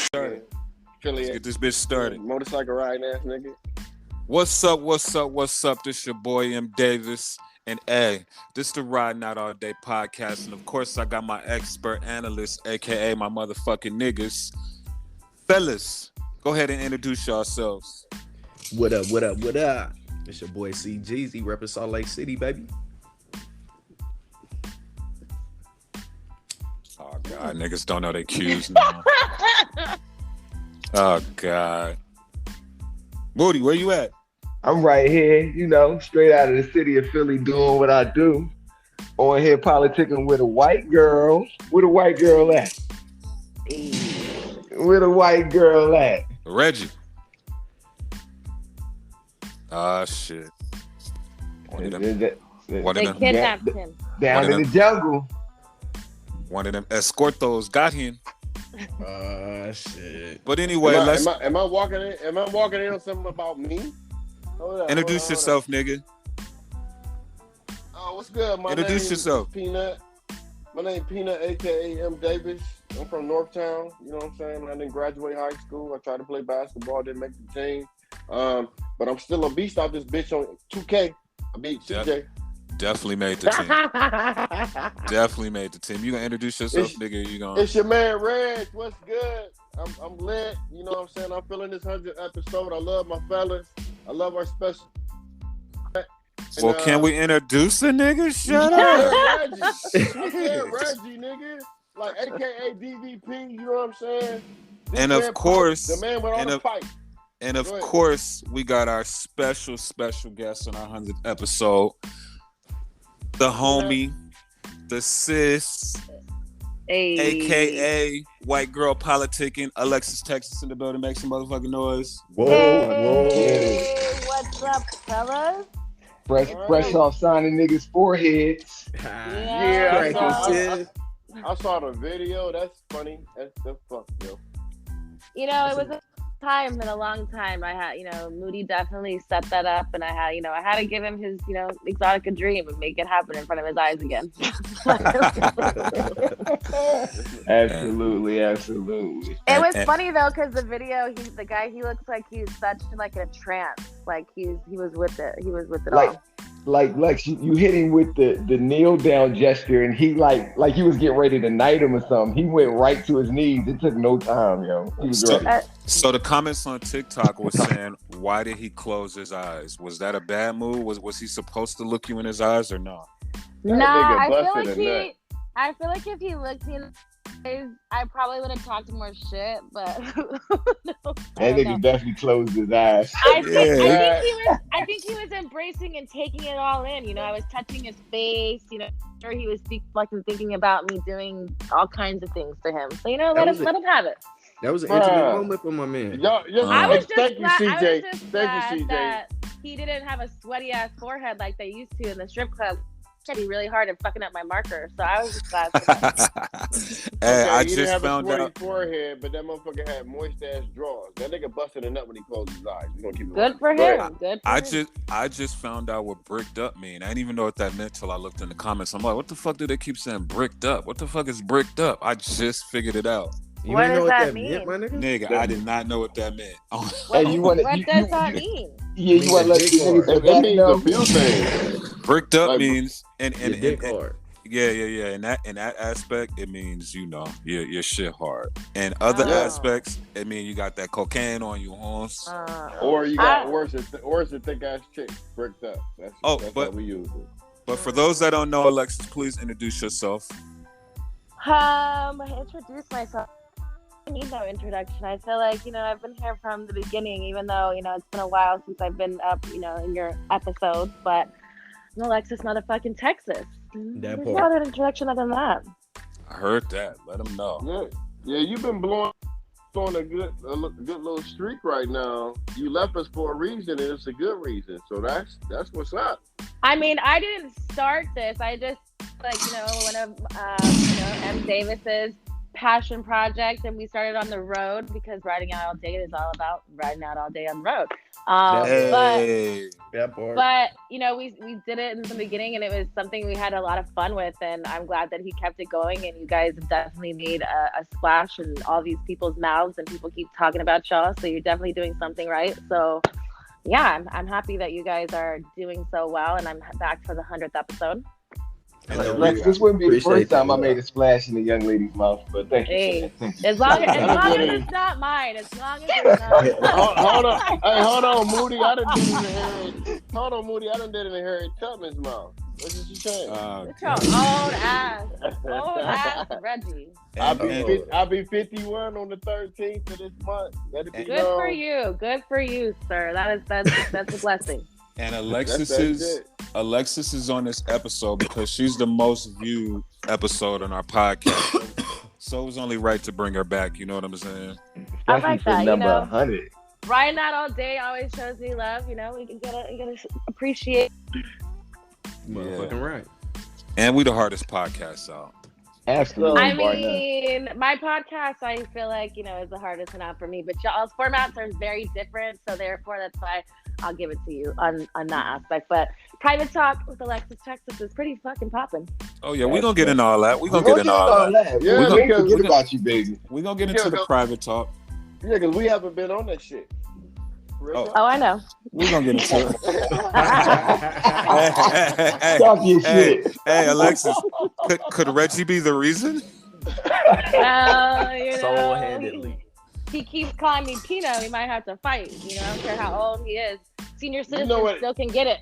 Started. Let's get this bitch started. Motorcycle riding ass nigga. What's up? This your boy M. Davis. And hey, this the Riding Out All Day podcast. And of course, I got my expert analyst, aka my motherfucking niggas. Fellas, go ahead and introduce yourselves. What up? It's your boy CJEEZY, repping Salt Lake City, baby. Oh God, niggas don't know their cues now. Oh God. Moody, where you at? I'm right here, straight out of the city of Philly doing what I do. On here politicking with a white girl. Where the white girl at? Where the white girl at? Reggie. Ah, shit. One of them. They kidnapped him. Down in the jungle. One of them escortos got him. Shit. But anyway, am I walking in on something about me? Introduce yourself, nigga. Oh, what's good? Introduce yourself. Peanut. My name Peanut, aka M. Davis. I'm from Northtown. You know what I'm saying? I didn't graduate high school. I tried to play basketball, didn't make the team. But I'm still a beast out this bitch on 2K. I beat CJ. Definitely made the team. You gonna introduce yourself, nigga? It's your man Reg. What's good? I'm lit. You know what I'm saying? I'm feeling this 100th episode. I love my fellas. I love our special. Well, can we introduce a nigga? Shut up. Reggie. I said Reggie, nigga. Like AKA DVP. You know what I'm saying? And of course, the man with all the pipe. And of course, we got our special guest on our 100th episode. The homie, the sis, aka white girl politicking, Alexis Texas in the building. Make some motherfucking noise. Whoa. Hey, what's up, fellas? Fresh off signing niggas' foreheads. Yeah, I saw the video. That's funny. That's the fuck, yo. It was a time in a long time. I had, Moody definitely set that up, and I had to give him his, exotica dream and make it happen in front of his eyes again. Absolutely. It was funny though, because the video, the guy looks like he's such like in a trance. Like he was with it. He was with it all. Like you hit him with the kneel down gesture, and he like he was getting ready to knight him or something. He went right to his knees. It took no time, yo. He was ready. So the comments on TikTok was saying, why did he close his eyes? Was that a bad move? Was he supposed to look you in his eyes or not? Nah, I feel like if he looked in his eyes, I probably would have talked more shit, but that nigga definitely closed his eyes. I think he was embracing and taking it all in. I was touching his face. Sure he was thinking about me doing all kinds of things to him. So let him have it. That was an intimate moment for my man. I was just thank you, CJ. Thank you, CJ. That he didn't have a sweaty ass forehead like they used to in the strip club. Study really hard and fucking up my marker, so I was just glad for that. Hey, I he just didn't have found a out. Forehead, but that motherfucker had moist ass drawers. That nigga busted a nut when he closed his eyes. You gonna keep it good for him. Good for him. I just found out what bricked up mean. I didn't even know what that meant till I looked in the comments. I'm like, what the fuck do they keep saying bricked up? What the fuck is bricked up? I just figured it out. You didn't know what that meant, my nigga? Nigga, I did not know what that meant. What does that mean? Yeah, you want to let the niggas put that a few things. Bricked up means and hard. Yeah. In that aspect, it means your shit hard. And other aspects, it means you got that cocaine on you, Holmes. Or you got worse, a thick ass chick bricked up. That's how we use it. But for those that don't know, Alexis, please introduce yourself. Introduce myself. I need no introduction. I feel like, I've been here from the beginning, even though, it's been a while since I've been up, in your episodes, but I'm Alexis motherfucking Texas. There's no other introduction other than that. I heard that. Let them know. Yeah, you've been blowing on a good little streak right now. You left us for a reason, and it's a good reason. So that's what's up. I mean, I didn't start this. I just, one of, M. Davis's passion project, and we started on the road because riding out all day is all about riding out all day on the road. Hey. But you know, we did it in the beginning, and it was something we had a lot of fun with, and I'm glad that he kept it going. And you guys have definitely made a splash in all these people's mouths, and people keep talking about y'all. So you're definitely doing something right. So yeah, I'm happy that you guys are doing so well, and I'm back for the 100th episode. Lex, this wouldn't be the first time I made a splash in a young lady's mouth, but thank you. Hey, as long as it's not mine, as long as it's not. Hold on, hey, hold on, Moody. I done did it in Harriet. Hold on, Moody. I done did it in Harriet Tubman's mouth. What did you say? It's your old ass, Reggie. I'll be 51 on the 13th of this month. Good for you, sir. That's a blessing. And Alexis is on this episode because she's the most viewed episode on our podcast. So it was only right to bring her back. You know what I'm saying? I like that. Number 100. Riding out all day always shows me love. You know, you gotta appreciate. Motherfucking right. And we the hardest podcast out. Absolutely. I mean, my podcast, I feel like, you know, is the hardest one out for me. But y'all's formats are very different, so therefore that's why I'll give it to you on that aspect. But Private Talk with Alexis Texas is pretty fucking popping. Oh yeah, we're gonna get into all that. We're gonna get into all that. Yeah, we're gonna forget about you, baby. We're gonna get into the Private Talk. Yeah, because we haven't been on that shit. Oh, I know. We're gonna get into it. Talk your shit. Hey, Alexis, could Reggie be the reason? Well, you know, Soul-handedly. he keeps calling me Pino. We might have to fight. You know, I don't care how old he is. Senior citizen still can get it.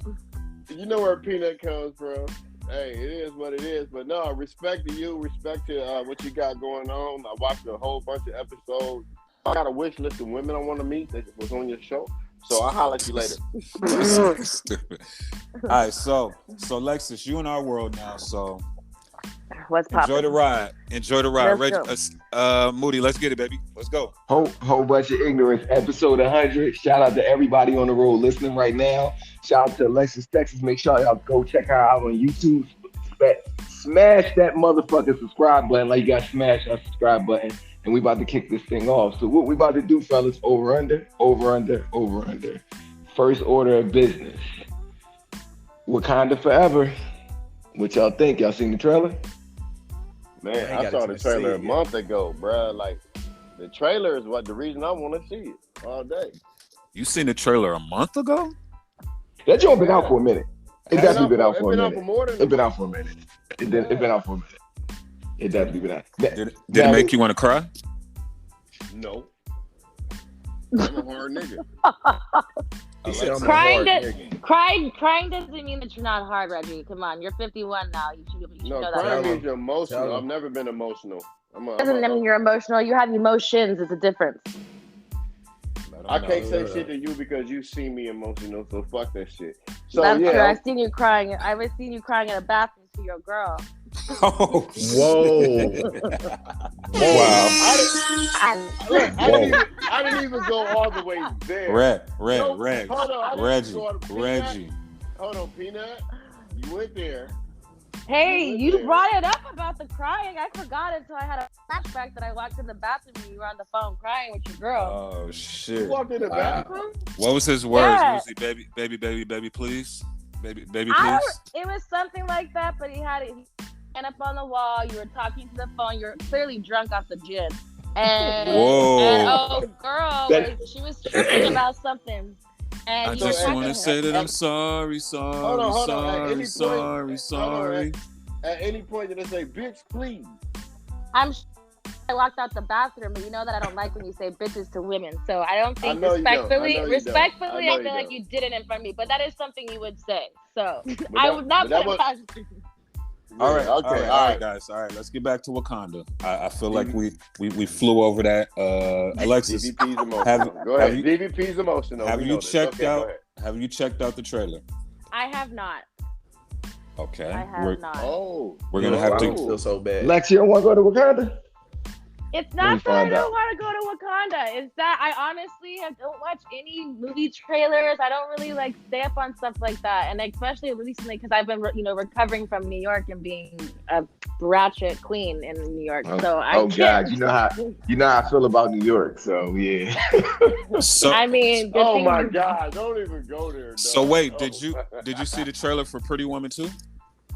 You know where Peanut comes from. Hey, it is what it is. But no, respect to you. Respect to what you got going on. I watched a whole bunch of episodes. I got a wish list of women I want to meet that was on your show. So I'll holler at you later. Stupid. All right, so Lexus, you in our world now, so What's poppin'? enjoy the ride. Let's Reggie, Moody, let's get it, baby. Let's go. Whole bunch of ignorance. Episode 100. Shout out to everybody on the road listening right now. Shout out to Alexis Texas. Make sure y'all go check her out on YouTube. Smash that motherfucking subscribe button like you got smash that subscribe button. And we about to kick this thing off. So what we about to do, fellas, over, under. First order of business. Wakanda Forever. What y'all think? Y'all seen the trailer? Man, I saw the trailer a month ago, bro. Like, the trailer is the reason I want to see it all day. You seen the trailer a month ago? That joint been out for a minute. It definitely been out for a minute. It been out for a minute. It been out for a minute. It definitely been out. Did it make you want to cry? No. I'm a hard nigga. Crying doesn't mean that you're not hard, Reggie. Come on, you're 51 now. You should know that. Crying means you're emotional. I've never been emotional. Doesn't mean you're emotional. You have emotions. It's a difference. I can't say shit to you because you see me emotional, so fuck that shit. So That's yeah, true. I've seen you crying. I've seen you crying in a bathroom to your girl. Oh, whoa. Wow. I didn't even go all the way there. Reggie. Hold on, Peanut. You went there. Hey, you brought it up about the crying. I forgot until I had a flashback that I walked in the bathroom and you were on the phone crying with your girl. Oh shit. You walked in the bathroom? What was his words? Yeah. Was he baby, please? Baby, please? It was something like that, but he had it and up on the wall. You were talking to the phone. You're clearly drunk off the gin. And girl, she was tripping about something. And I just want to say that I'm sorry. At any point, did I say, bitch, please? I walked out the bathroom, but you know that I don't like when you say bitches to women. So I don't think I feel like you did it in front of me. But that is something you would say. So I would not put it past you. All right, guys. All right, let's get back to Wakanda. I feel like we flew over that. Alexis, DVP's emotional. Go ahead. DVP's emotional. Have you checked out? Have you checked out the trailer? I have not. Okay. I have not. Oh, we're gonna have to feel so bad. Lex, you don't want to go to Wakanda? It's not that I don't want to go to Wakanda is that I honestly don't watch any movie trailers. I don't really like stay up on stuff like that, and especially recently because I've been recovering from New York and being a ratchet queen in New York. So I God, you know how I feel about New York. So yeah. So I mean, Oh my God! Don't even go there. So dog. wait, Oh. did you see the trailer for Pretty Woman 2?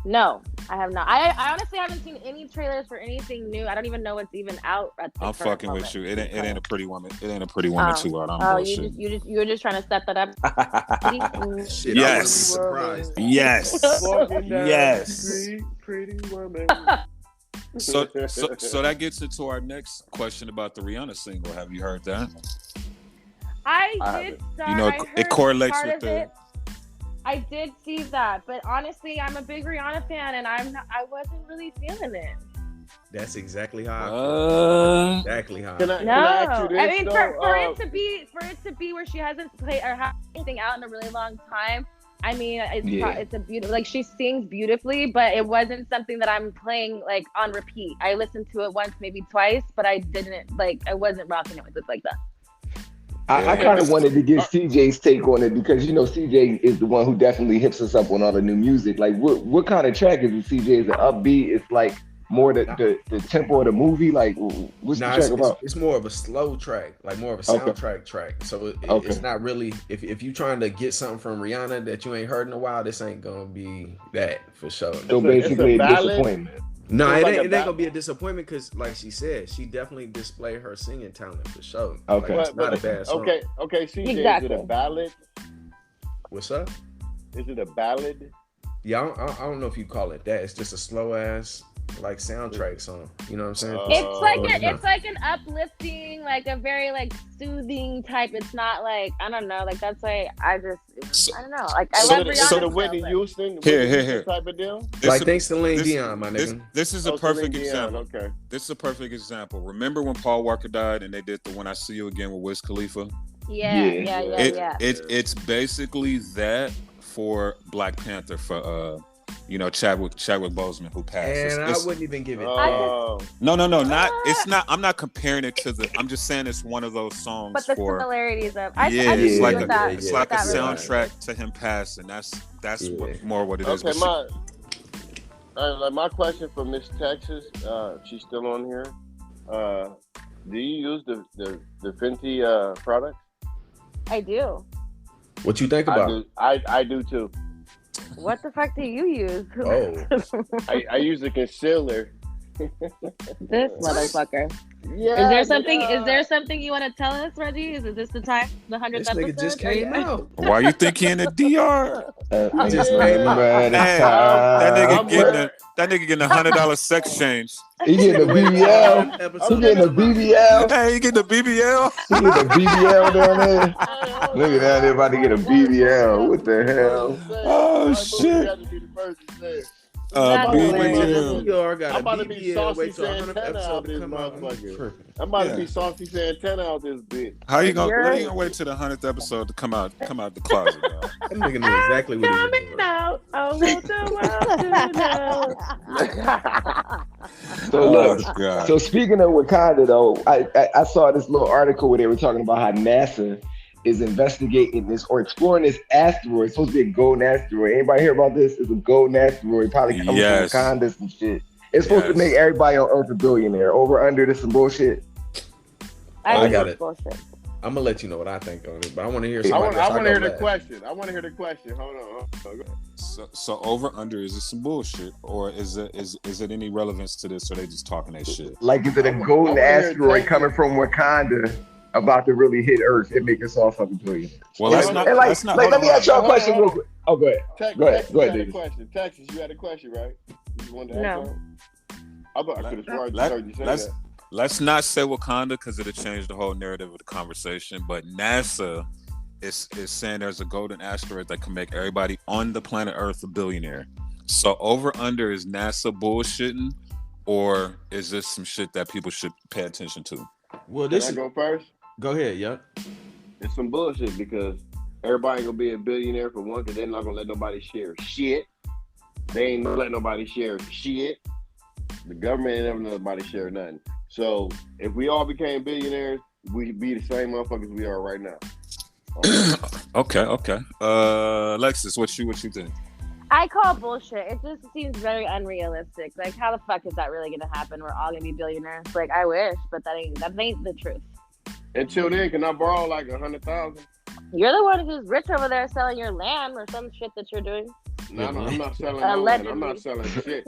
No, I have not. I honestly haven't seen any trailers for anything new. I don't even know what's even out at the I'm current fucking moment. with you. It ain't a Pretty Woman. It ain't a Pretty Woman 2 out. I'm bullshit. You were just trying to set that up. Shit, Yes. I wouldn't be surprised. Yes. Walking down Yes. the street, pretty woman. So that gets into our next question about the Rihanna single. Have you heard that? I I did haven't. start. You know, I it heard correlates part with of the. it. I did see that, but honestly, I'm a big Rihanna fan, and I wasn't really feeling it. That's exactly how I feel. Exactly how I Can I, feel. can I ask you No, this, I mean though? for it to be where she hasn't played or had anything out in a really long time. I mean, it's a beautiful, like she sings beautifully, but it wasn't something that I'm playing like on repeat. I listened to it once, maybe twice, but I wasn't rocking it with it like that. I kind of wanted to get CJ's take on it because CJ is the one who definitely hits us up on all the new music. Like, what kind of track is it? CJ, is it upbeat? It's like more the tempo of the movie. Like, what's the track about? It's more of a slow track, like more of a soundtrack track. So it's not really if you're trying to get something from Rihanna that you ain't heard in a while, this ain't gonna be that for sure. So basically, a disappointment. No, It's it like ain't gonna be a disappointment because, like she said, she definitely displayed her singing talent for sure. Okay. Like, it's not a bad song. Okay, CJ, Exactly. is it a ballad? What's up? Is it a ballad? Yeah, I don't know if you call it that. It's just a slow ass like soundtrack song. You know what I'm saying? It's like an uplifting, like a very like soothing type. It's not like I don't know, like that's why I don't know. Like I love Rihanna. So the Whitney Houston Here. type of deal. Like thanks to Celine Dion, my nigga. This is a Oh, perfect Celine Dion, example. okay. This is a perfect example. Remember when Paul Walker died and they did the "When I See You Again" with Wiz Khalifa? Yeah. It's basically that for Black Panther for Chadwick Boseman who passed. And I wouldn't even give it. Oh, No, not. It's not. I'm not comparing it to the. I'm just saying it's one of those songs. But the for similarities of it's like with that, it's like a with that soundtrack to him passing. That's more what it is. okay. My question for Miss Texas, she's still on here. Do you use the Fenty product? I do. What you think about? I do too. What the fuck do you use? Oh. I use the concealer. This motherfucker. Yeah. Is there something you want to tell us, Reggie? Is this the time? The 100th This episode? nigga just came out. Why you think he in the DR? Just came out. Man, that nigga getting $100 sex change. He getting a BBL. He getting a BBL. Hey, he getting a BBL. He getting a BBL down there. Look at that, about to get a BBL. What the hell? Oh shit. BBL. I'm about to be saucy Santana out this motherfucker. I'm about to be saucy Santana out this bitch. How you gonna wait till the 100th episode to come out the closet? Yo? That nigga knew exactly what he was doing. out. I want the world to know. So look, God. so speaking of Wakanda though, I saw this little article where they were talking about how NASA is investigating this or exploring this asteroid. It's supposed to be a golden asteroid. Anybody hear about this? It's a golden asteroid, probably coming from Wakanda and shit. It's supposed to make everybody on Earth a billionaire. Over under this some bullshit. I got it. Bullshit. I'm gonna let you know what I think on it, but I want to hear. I want to hear the question. Hold on. So over under, is it some bullshit or is it any relevance to this or they just talking that shit? Like, is it a golden asteroid coming from Wakanda about to really hit Earth and make us all fucking billion? Well, let me ask y'all a question real quick. Oh, go ahead. Go ahead, David. Texas, you had a question, right? You wanted to ask No. I could have sworn I heard you say that. Let's not say Wakanda because it'll change the whole narrative of the conversation. But NASA is saying there's a golden asteroid that can make everybody on the planet Earth a billionaire. So over under, is NASA bullshitting, or is this some shit that people should pay attention to? Well, Can I go first? Go ahead, yeah. It's some bullshit because everybody gonna be a billionaire for one, because they're not gonna let nobody share shit. They ain't gonna let nobody share shit. The government ain't never let nobody share nothing. So if we all became billionaires, we be the same motherfuckers we are right now. Okay. Alexis, what you think? I call bullshit. It just seems very unrealistic. Like, how the fuck is that really gonna happen? We're all gonna be billionaires. Like, I wish, but that ain't the truth. Until then, can I borrow like 100,000? You're the one who's rich over there selling your land or some shit that you're doing. No, I'm not selling no land. I'm not selling shit.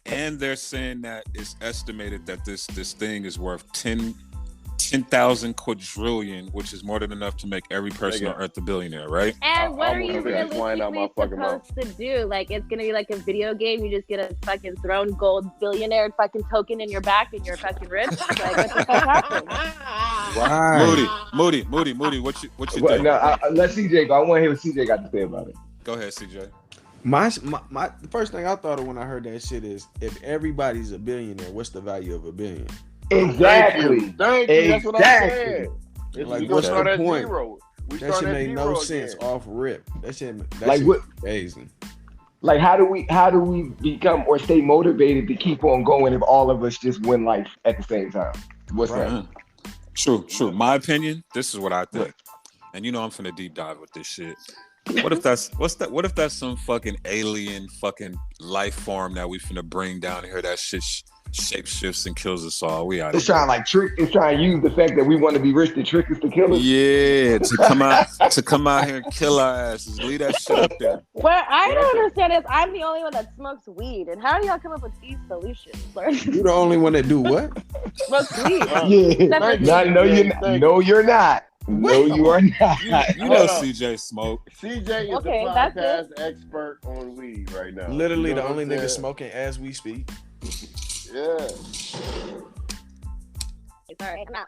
And they're saying that it's estimated that this thing is worth 10,000 quadrillion, which is more than enough to make every person on Earth a billionaire, right? And what are you realistically supposed to do? Like, it's gonna be like a video game. You just get a fucking throne gold billionaire fucking token in your back, and you're fucking rich. Like, what the fuck happened? Right. Moody. What you think? No, let CJ go. I want to hear what CJ got to say about it. Go ahead, CJ. My the first thing I thought of when I heard that shit is, if everybody's a billionaire, what's the value of a billion? Exactly. Thank you. That's what I said. Like, what's the point? Zero. That shit made no sense off rip. That shit amazing. Like, how do we become or stay motivated to keep on going if all of us just win life at the same time? What's that? True. My opinion, this is what I think. And I'm finna deep dive with this shit. What if that's some fucking alien fucking life form that we finna bring down here that shit shape shifts and kills us all? We out. It's trying to use the fact that we want to be rich to trick us to kill us. Yeah, to come out here and kill our asses. Leave that shit up there. What I don't understand is I'm the only one that smokes weed, and how do y'all come up with these solutions? You're the only one that do what? Smokes weed. No, you're not. No, you are not. You know CJ smoke. CJ is the podcast expert on weed right now. Literally the only nigga smoking as we speak. Yeah. Sorry, no.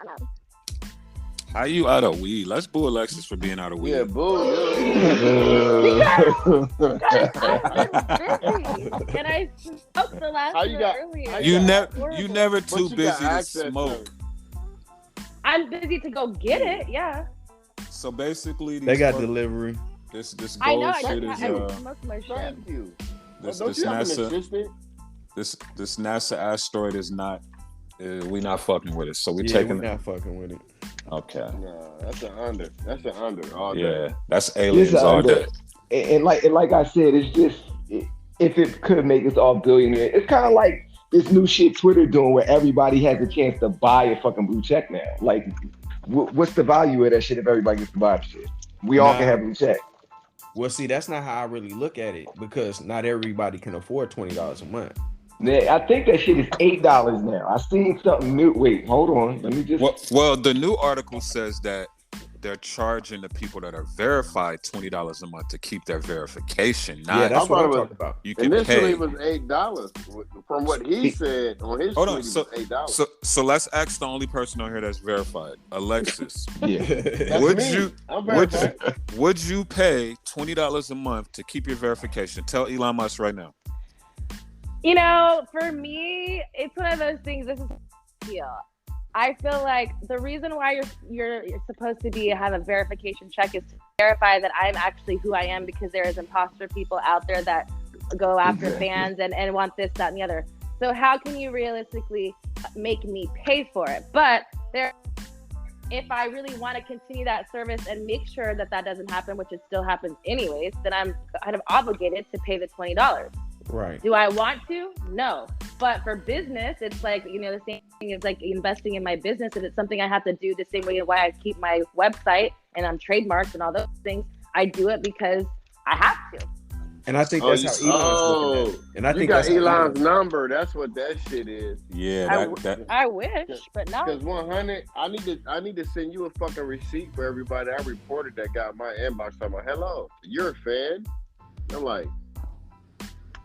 How you out of weed? Let's boo Alexis for being out of weed. Yeah, boo. And I smoked the last one earlier. You never too busy to smoke. I'm busy to go get it. Yeah. So basically, they got delivery. This gold shit is Thank you. This NASA asteroid is not. We not fucking with it. So we taking. We're not fucking with it. Okay. No, that's an under. That's an under all day. Yeah, that's aliens all day. And like I said, it's just if it could make us all billionaires, it's kind of like this new shit Twitter doing where everybody has a chance to buy a fucking blue check now. Like, what's the value of that shit if everybody gets to buy the shit? We all can have blue check. Well, see, that's not how I really look at it, because not everybody can afford $20 a month. Yeah, I think that shit is $8 now. I seen something new. Wait, hold on. Let me just. Well, the new article says that they're charging the people that are verified $20 a month to keep their verification. Yeah, that's what I'm talking about. You can initially pay. it was $8 from what he said on his. Hold on, so $8. So let's ask the only person on here that's verified, Alexis. Yeah. Would you pay $20 a month to keep your verification? Tell Elon Musk right now. You know, for me, it's one of those things. This is a deal. I feel like the reason why you're supposed to have a verification check is to verify that I'm actually who I am, because there is imposter people out there that go after fans and want this, that, and the other. So how can you realistically make me pay for it? But if I really want to continue that service and make sure that doesn't happen, which it still happens anyways, then I'm kind of obligated to pay the $20. Right. Do I want to? No. But for business, it's like, the same thing is like investing in my business. And it's something I have to do the same way why I keep my website and I'm trademarked and all those things. I do it because I have to. And I think that's how Elon's looking at it. And I think got Elon's number. That's what that shit is. Yeah, I wish, but no. Because 100, I need to send you a fucking receipt for everybody I reported that got my inbox talking about, hello, you're a fan? I'm like,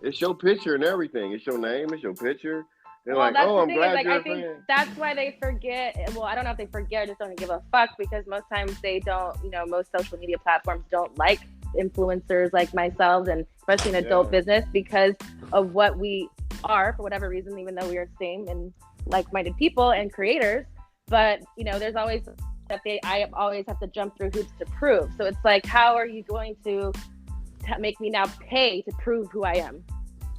it's your picture and everything. It's your name. It's your picture. They're like, I'm glad you're a fan. That's why they forget. Well, I don't know if they forget or just don't give a fuck, because most times they don't, most social media platforms don't like influencers like myself, and especially in adult business, because of what we are, for whatever reason, even though we are same and like-minded people and creators. But, there's always that I always have to jump through hoops to prove. So it's like, how are you going to make me now pay to prove who I am?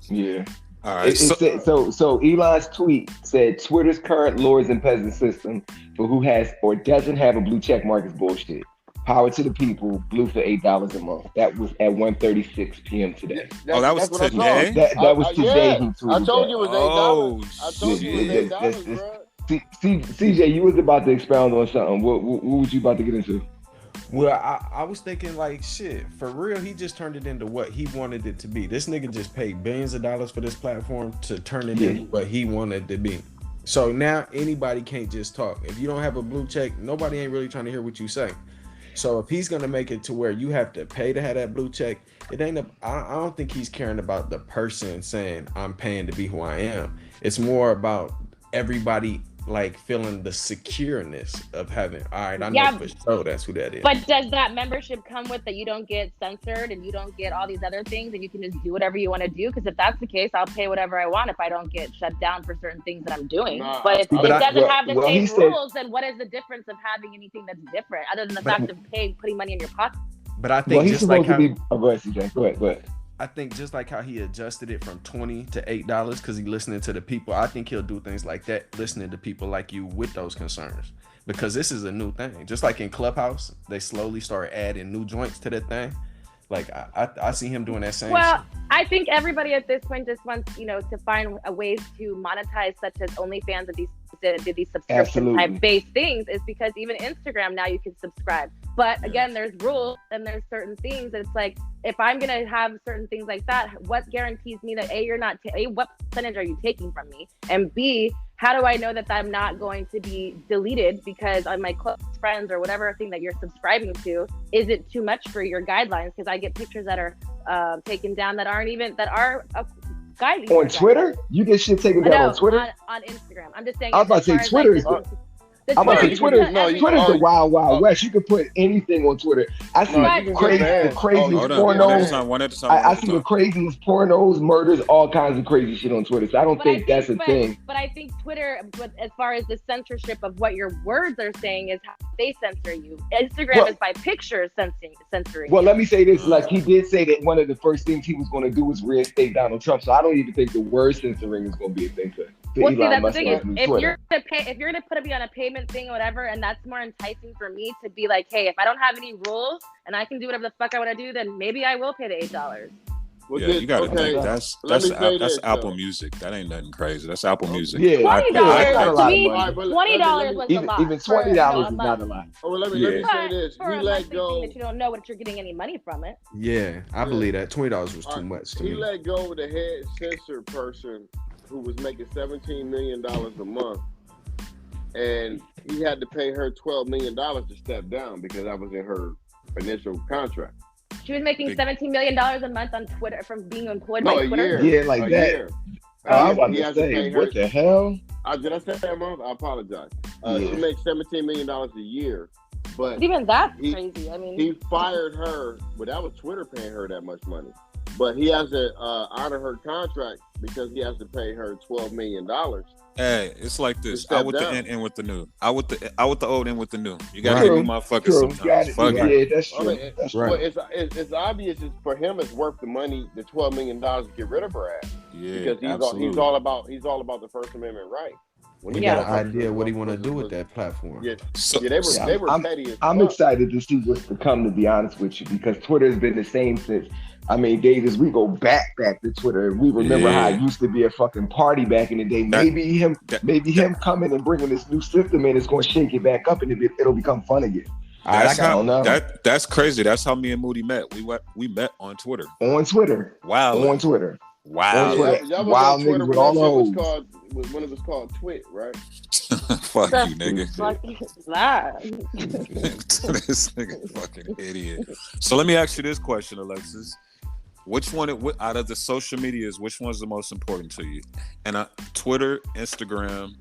Yeah. All right. It said, so Elon's tweet said Twitter's current lords and peasant system for who has or doesn't have a blue check mark is bullshit. Power to the people, blue for $8 a month. That was at 1:36 p.m. today. That was what I saw. today? That was today. He tweeted I told you it was $8. Oh, I told you it was $8, bro. CJ, you was about to expound on something. What was you about to get into? Well, I was thinking like shit. For real, he just turned it into what he wanted it to be. This nigga just paid billions of dollars for this platform to turn it into what he wanted it to be. So now anybody can't just talk. If you don't have a blue check, nobody ain't really trying to hear what you say. So if he's gonna make it to where you have to pay to have that blue check, it ain't. I don't think he's caring about the person saying I'm paying to be who I am. It's more about everybody like feeling the secureness of having. All right, I know for sure that's who that is. But does that membership come with that you don't get censored and you don't get all these other things and you can just do whatever you want to do? Because if that's the case, I'll pay whatever I want if I don't get shut down for certain things that I'm doing. But if it doesn't have the same rules, then what is the difference of having anything that's different other than the fact of putting money in your pocket? But I think just like how, go ahead, CJ. Go ahead. I think just like how he adjusted it from $20 to $8 because he's listening to the people, I think he'll do things like that, listening to people like you with those concerns. Because this is a new thing. Just like in Clubhouse, they slowly start adding new joints to that thing. Like I see him doing that same shit. I think everybody at this point just wants, to find ways to monetize, such as OnlyFans and these subscription type based things, is because even Instagram now you can subscribe. But again, there's rules and there's certain things. It's like, if I'm gonna have certain things like that, what guarantees me that you're not what percentage are you taking from me, and B, how do I know that I'm not going to be deleted because on my close friends or whatever thing that you're subscribing to, is it too much for your guidelines? Because I get pictures that are taken down that are guiding. On Twitter? You get shit taken down on Twitter? On Instagram. I'm just saying. I was about to say Twitter is Twitter's the wild west. You can put anything on Twitter. I see the craziest pornos. I see the craziest pornos, murders, all kinds of crazy shit on Twitter. So I don't think that's a thing. But I think Twitter, as far as the censorship of what your words are saying, is how they censor you. Instagram is by pictures censoring. Well, let me say this: like, he did say that one of the first things he was going to do was reinstate Donald Trump. So I don't even think the word censoring is going to be a thing for. Well, see, that's the thing is, if you're gonna put me on a payment thing or whatever, and that's more enticing for me to be like, hey, if I don't have any rules and I can do whatever the fuck I want to do, then maybe I will pay the $8. Well, you gotta think that's Apple Music. That ain't nothing crazy. That's Apple Music. Yeah, $20 to me, $20 was a lot. Even $20 is not a lot. Oh, well, let me say this: for he let go. That you don't know what you're getting any money from it. Yeah, I believe that $20 was too much to me. He let go of the head censor person who was making $17 million a month, and he had to pay her $12 million to step down because that was in her initial contract. She was making $17 million a month on Twitter from being employed by Twitter. Yeah, like that. I'm about to say, what the hell? Did I say that month? I apologize. She makes $17 million a year, but even that's crazy. I mean, he fired her, but that was Twitter paying her that much money. But he has to honor her contract because he has to pay her $12 million. Hey, it's like this. Out with the end, in with the new. Out with the old, in with the new. You gotta give me motherfuckers sometimes. Yeah, that's true. That's right. Well, it's obvious. For him, it's worth the money, the $12 million to get rid of her ass. Yeah, because he's all about the First Amendment right. When he got an idea what he want to do with that platform. Yeah, they were petty. I'm excited to see what's to come, to be honest with you, because Twitter has been the same since. I mean, Davis, we go back to Twitter, and we remember how it used to be a fucking party back in the day. Maybe him coming and bringing this new system in is going to shake it back up, and it'll become fun again. That's crazy. That's how me and Moody met. We met on Twitter. On Twitter. Wow. On Twitter. Wow. Wow, niggas with all those. When it was called Twit, right? Fuck you, nigga. This nigga fucking idiot. So let me ask you this question, Alexis. Which one out of the social medias, which one's the most important to you? And Twitter, Instagram,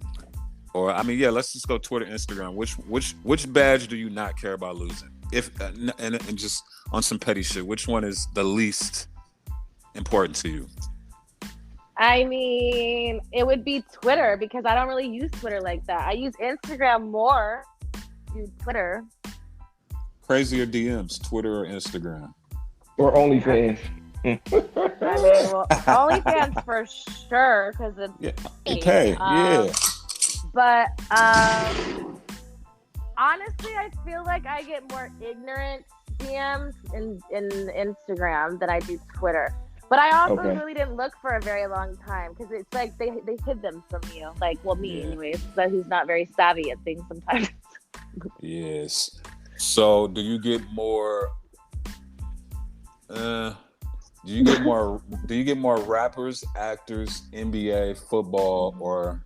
or let's just go Twitter, Instagram. Which badge do you not care about losing? If and just on some petty shit, which one is the least important to you? I mean, it would be Twitter because I don't really use Twitter like that. I use Instagram more than Twitter. Crazier DMs, Twitter or Instagram? Or OnlyFans? I mean, well, OnlyFans for sure because it's pay. Yeah. But honestly, I feel like I get more ignorant DMs in Instagram than I do Twitter. But I also really didn't look for a very long time because it's like they hid them from you. Like, well, me anyways, so who's not very savvy at things sometimes. Yes. So, do you get more? Do you get more rappers, actors, NBA, football, or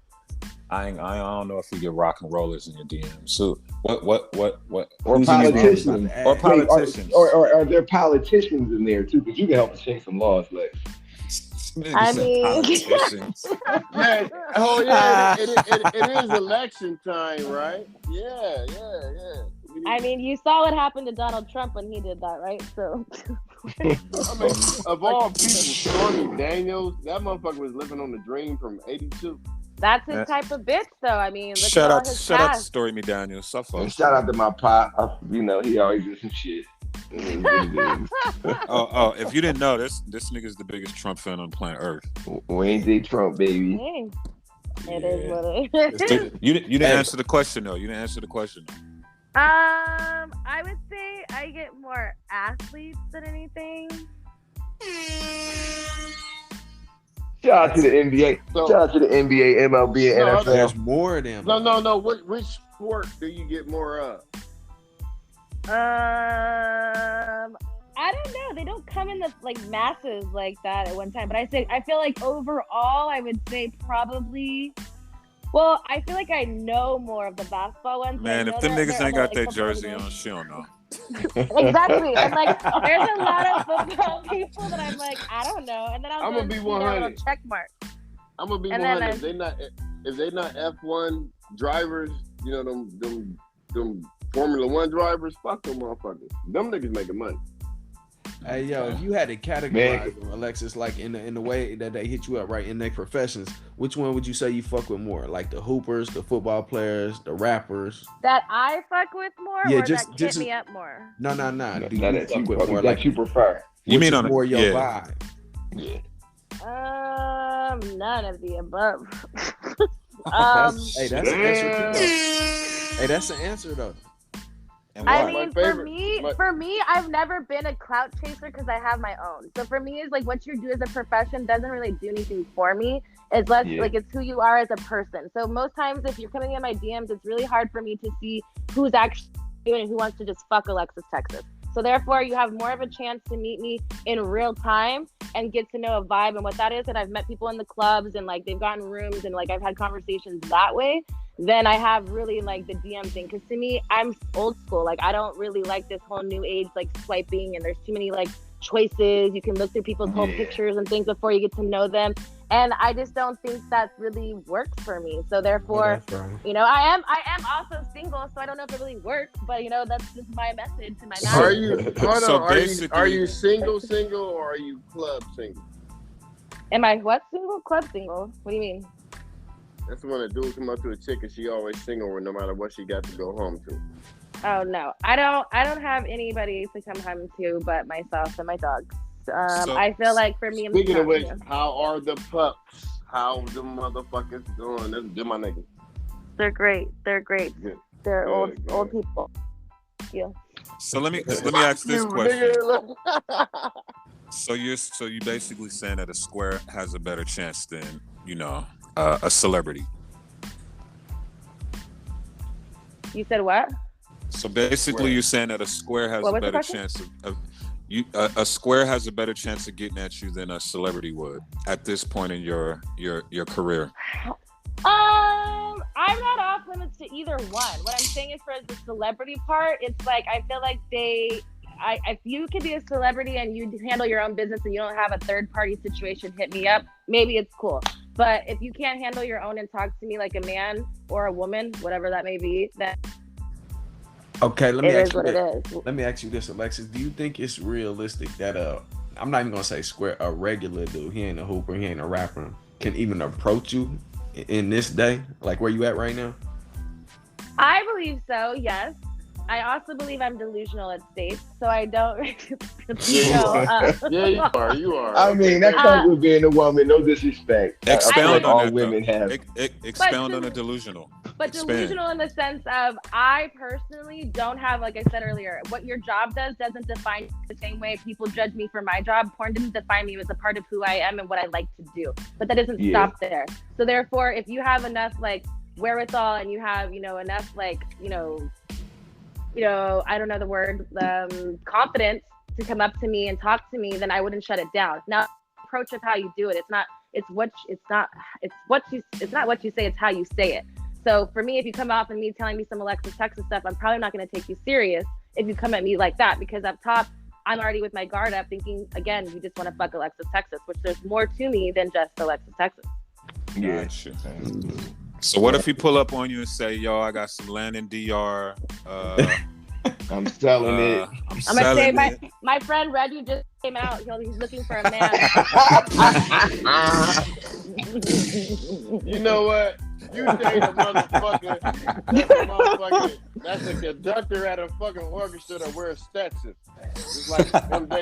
I don't know if you get rock and rollers in your DMs. So what? Or politicians. Or politicians. Or are there politicians in there too? Because you can help us change some laws, Lex. I mean, politicians. Yeah. Oh yeah, it is election time, right? Yeah. I mean, you saw what happened to Donald Trump when he did that, right? So, I mean, of all people, Stormy Daniels, that motherfucker was living on the dream from '82. that's his type of bitch, though. I mean, look Shout at all out his to past. Story Me Daniel. And shout out to my pop. You know, he always did some shit. Oh, if you didn't know, this nigga's the biggest Trump fan on planet Earth. Wayne J. Trump, baby. Hey, it is what it is. You didn't answer the question though. You didn't answer the question. I would say I get more athletes than anything. Shout out to the NBA. Shout out to the NBA, MLB, and NFL. There's more of them. No. Which sport do you get more of? I don't know. They don't come in the like masses like that at one time. But I feel like overall, I would say probably. Well, I feel like I know more of the basketball ones. Man, if them niggas ain't got their jersey on, she don't know. Exactly. And like, there's a lot of football people that I'm like, I don't know. And then I'm gonna be 100. Check mark. I'm gonna be 100. If they not F1 drivers, you know them Formula One drivers, fuck them motherfuckers. Them niggas making money. Hey yo, if you had to categorize them, Alexis, like in the way that they hit you up, right, in their professions, which one would you say you fuck with more? Like the hoopers, the football players, the rappers? That I fuck with more, Yeah, or just hit me up more? No. Do None you that fuck you with fuck more with, like that you prefer. You mean on more your yeah. vibe? Yeah. None of the above. Hey, that's an answer too. Hey, that's an answer though. I mean, for me, I've never been a clout chaser because I have my own. So for me, it's like what you do as a profession doesn't really do anything for me. It's less like it's who you are as a person. So most times, if you're coming in my DMs, it's really hard for me to see who's actually doing it, who wants to just fuck Alexis Texas. So therefore, you have more of a chance to meet me in real time and get to know a vibe and what that is. And I've met people in the clubs and like they've gotten rooms and like I've had conversations that way. Then I have really like the DM thing. Because to me, I'm old school. Like I don't really like this whole new age like swiping and there's too many like choices. You can look through people's whole pictures and things before you get to know them. And I just don't think that really works for me. So therefore, you know, I am also single, so I don't know if it really works. But you know, that's just my message to my mouth. Are you single, or are you club single? Am I what single? Club single? What do you mean? That's the one that dude come up to a chick and she always single no matter what she got to go home to. Oh no, I don't have anybody to come home to but myself and my dogs. I feel like for me, speaking of which, how are the pups? How the motherfuckers doing? They're my niggas. They're great. Good. They're old people. Yeah. So let me ask this question. So you basically saying that a square has a better chance than, you know, a celebrity. You said what? So basically, you're saying that a square has a better chance of a square has a better chance of getting at you than a celebrity would at this point in your career. I'm not off limits to either one. What I'm saying is for the celebrity part, it's like I feel like if you could be a celebrity and you handle your own business and you don't have a third party situation, hit me up. Maybe it's cool. But if you can't handle your own and talk to me like a man or a woman, whatever that may be, then okay, let me ask you this, Alexis. Do you think it's realistic that I'm not even gonna say square, a regular dude, he ain't a hooper, he ain't a rapper, can even approach you in this day, like where you at right now? I believe so, yes. I also believe I'm delusional at states, so I don't. Yeah, you are. You are. I mean, that comes with being a woman. No disrespect. I feel Expound like on all that, women though. have. Expound on the delusional. But Expand. delusional in the sense of I personally don't have, like I said earlier, what your job doesn't define you the same way people judge me for my job. Porn didn't define me as a part of who I am and what I like to do. But that doesn't stop there. So therefore, if you have enough like wherewithal and you have, enough like, I don't know the word, confidence to come up to me and talk to me, then I wouldn't shut it down. Now, approach of how you do it. It's not what you say, it's how you say it. So for me, if you come off and me telling me some Alexis Texas stuff, I'm probably not going to take you serious if you come at me like that, because up top, I'm already with my guard up thinking, again, you just want to fuck Alexis Texas, which there's more to me than just Alexis Texas. Yeah. Gotcha. So what if he pull up on you and say, yo, I got some land in DR. I'm selling it. I'm going to say my friend Reggie just came out. He's looking for a man. You know what? You date a motherfucker. That's a conductor at a fucking orchestra that wears Stetson. It's like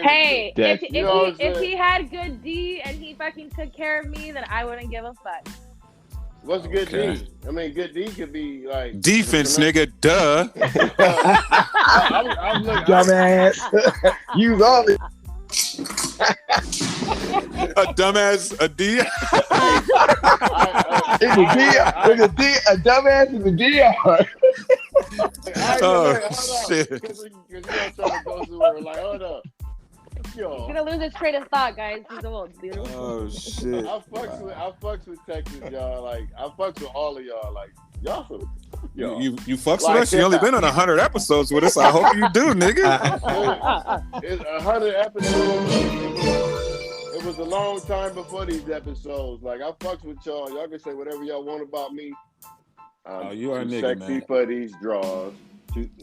hey, if he had good D and he fucking took care of me, then I wouldn't give a fuck. What's good D? I mean, good D could be like defense, nigga. Duh. I'm looking, dumbass. Use all it. A dumbass, a D. A dumbass is a DR. Oh, shit. Because you're trying to go somewhere like, hold up. Yo. He's gonna lose his train of thought, guys. He's old, dude. Oh, shit. I fucks with Texas, y'all. Like, I fucks with all of y'all. Like, y'all some... Yo. You fucks with us? You only been on 100 episodes with us. I hope you do, nigga. It's 100 episodes. It was a long time before these episodes. Like, I fucks with y'all. Y'all can say whatever y'all want about me. You are a nigga, sexy man. for these draws.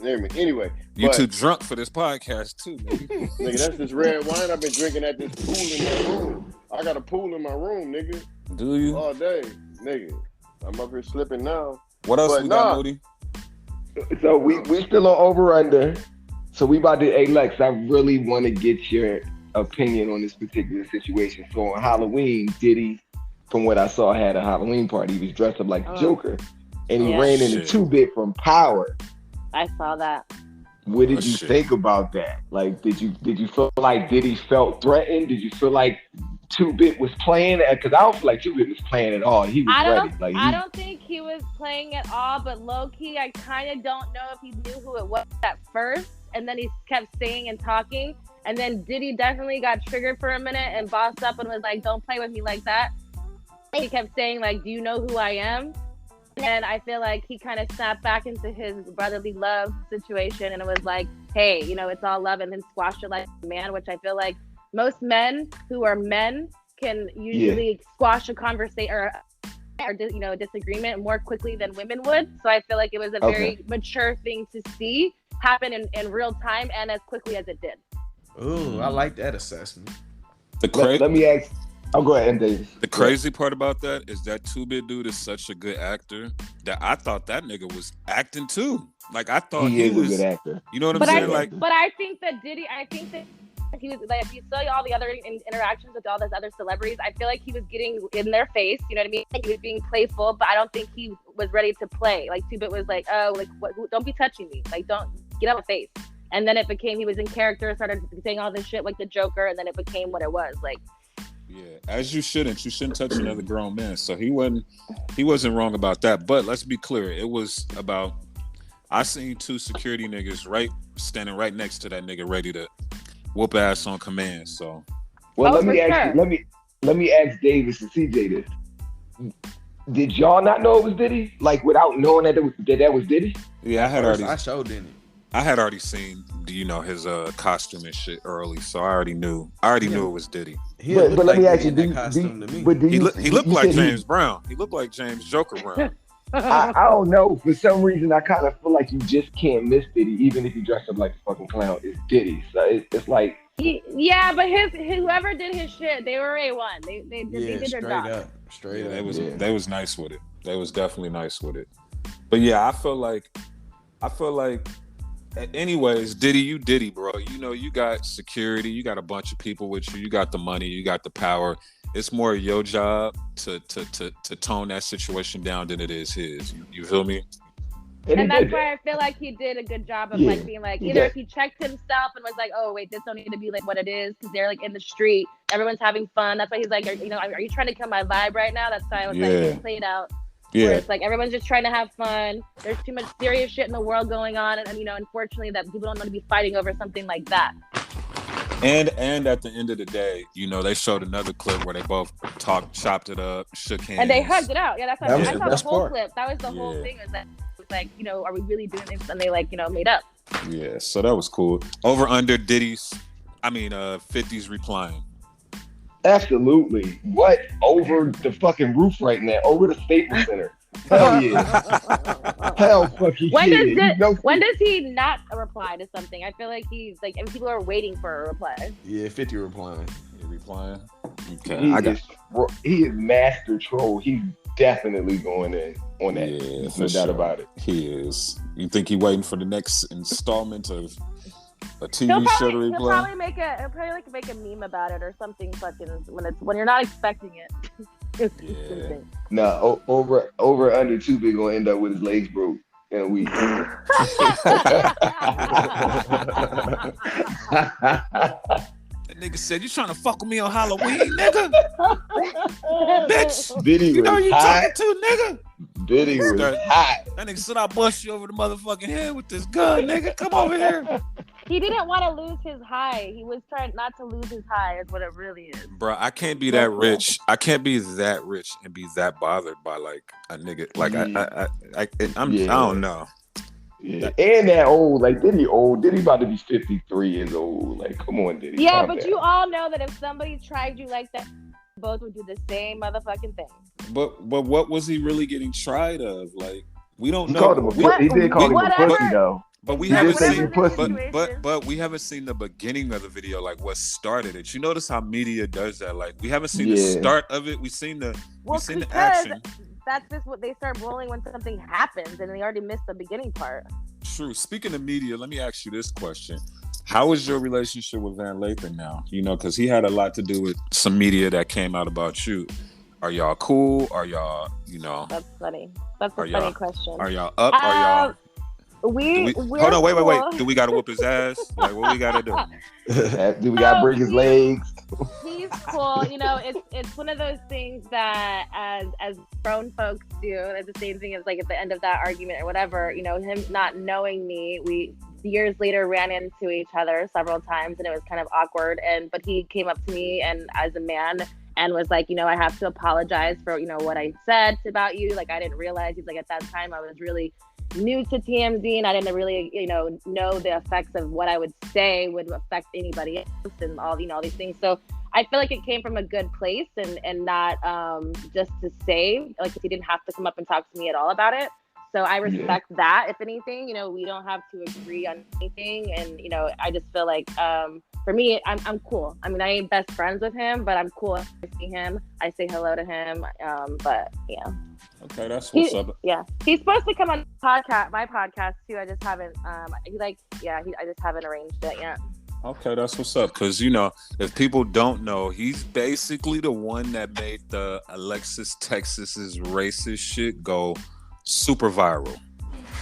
Anyway, you too drunk for this podcast too, nigga. Nigga, that's this red wine I've been drinking at this pool in my room. I got a pool in my room, nigga. Do you? All day, nigga. I'm up here slipping now. What else we got, Moody? So we still on over under. So we about to. Hey Lex, I really want to get your opinion on this particular situation. So on Halloween, Diddy, from what I saw, had a Halloween party. He was dressed up like the Joker, and he ran into 2-Bit from Power. I saw that. What did you think about that? Like, did you feel like Diddy felt threatened? Did you feel like 2-Bit was playing? Because I don't feel like 2-Bit was playing at all. He was ready. Like, I don't think he was playing at all, but low key, I kind of don't know if he knew who it was at first, and then he kept saying and talking, and then Diddy definitely got triggered for a minute and bossed up and was like, "Don't play with me like that." He kept saying like, "Do you know who I am?" And I feel like he kind of snapped back into his brotherly love situation, and it was like, hey, it's all love, and then squash it like a man, which I feel like most men who are men can usually squash a conversation or a disagreement more quickly than women would. So I feel like it was a very mature thing to see happen in real time and as quickly as it did. Ooh, I like that assessment. Let me ask. Oh, go ahead, Davis. The crazy part about that is that 2-Bit dude is such a good actor that I thought that nigga was acting too. Like I thought he was a good actor. You know what I'm saying? But I think that Diddy. I think that he was like, if you saw all the other interactions with all those other celebrities, I feel like he was getting in their face. You know what I mean? He was being playful, but I don't think he was ready to play. Like 2-Bit was like, oh, like what? Don't be touching me. Like don't get out of my face. And then it became he was in character, started saying all this shit like the Joker, and then it became what it was like. Yeah, as you shouldn't. You shouldn't touch another grown man. So he wasn't wrong about that. But let's be clear. It was about I seen 2 security niggas standing right next to that nigga ready to whoop ass on command. So let me ask Davis and CJ this. Did y'all not know it was Diddy? Like without knowing that was Diddy? Yeah, I showed in it. I had already seen, his costume and shit early, so I already knew it was Diddy. But let me ask you, he looked like James Brown. He looked like James Joker Brown. I don't know. For some reason, I kind of feel like you just can't miss Diddy, even if he dressed up like a fucking clown. It's Diddy, so it's like. Yeah, but whoever did his shit, they were A1. They did their job. Straight up. They was nice with it. They was definitely nice with it. But yeah, I feel like Anyways, Diddy, you Diddy, bro. You know, you got security, you got a bunch of people with you, you got the money, you got the power. It's more your job to tone that situation down than it is his. You feel me? And that's why I feel like he did a good job of like being like, either if he checked himself and was like, oh wait, this don't need to be like what it is, because they're like in the street, everyone's having fun. That's why he's like, are you trying to kill my vibe right now? That's why I was like, it played out. Where it's like everyone's just trying to have fun. There's too much serious shit in the world going on, and unfortunately, that people don't want to be fighting over something like that. And at the end of the day, they showed another clip where they both chopped it up, shook hands, and they hugged it out. Yeah, that's what I saw the whole part. clip. That was the whole thing. Was that it was like, are we really doing this? And they made up. Yeah, so that was cool. Over under 50's replying. Absolutely. What? Over the fucking roof right now. Over the Staples Center. Hell yeah. Hell fucking yeah. When does he not reply to something? I feel like he's like, and people are waiting for a reply. Yeah, 50 replying. Okay. He is master troll. He's definitely going in on that. Yeah, no doubt about it. He is. You think he waiting for the next installment of a TV show to reply? He'll probably make a meme about it or something fucking when you're not expecting it. Yeah. No, over under 2 big gonna end up with his legs broke in a week. That nigga said, "You trying to fuck with me on Halloween, nigga?" Bitch, Diddy you know was who you hot. talking to, nigga? Diddy was hot. That nigga said, "I'll bust you over the motherfucking head with this gun, nigga. Come over here." He didn't want to lose his high. He was trying not to lose his high, is what it really is. Bro, I can't be that rich. I can't be that rich and be that bothered by like a nigga. Like I don't know. Yeah. And that old, like Diddy old. Diddy about to be 53 years old. Like, come on, Diddy. Yeah, but you all know that if somebody tried you like that, both would do the same motherfucking thing. But what was he really getting tried of? Like, we don't know. He did call him a pussy though. But we haven't seen. But we haven't seen the beginning of the video. Like, what started it? You notice how media does that. Like, we haven't seen the start of it. We've seen the action. That's just what they start rolling when something happens, and they already missed the beginning part. True. Speaking of media, let me ask you this question: how is your relationship with Van Lathan now? Because he had a lot to do with some media that came out about you. Are y'all cool? Are y'all, That's funny. That's a funny question. Are y'all up? Are y'all? Hold on, wait. Do we gotta whoop his ass? Like, what we gotta do? Do we gotta break his legs? He's cool. It's one of those things that as grown folks do. It's the same thing as like at the end of that argument or whatever. Him not knowing me, we years later ran into each other several times, and it was kind of awkward. But he came up to me and as a man and was like, I have to apologize for what I said about you. Like, I didn't realize. He's like, at that time I was really new to TMZ, and I didn't really, know the effects of what I would say would affect anybody else and all these things. So I feel like it came from a good place and not just to say, like, he didn't have to come up and talk to me at all about it. So I respect that. If anything, we don't have to agree on anything, and I just feel like for me, I'm cool. I mean, I ain't best friends with him, but I'm cool. I see him, I say hello to him. But yeah. Okay, that's what's up. Yeah, he's supposed to come on my podcast too. I just haven't. I just haven't arranged it yet. Okay, that's what's up. Because if people don't know, he's basically the one that made the Alexis Texas's racist shit go super viral.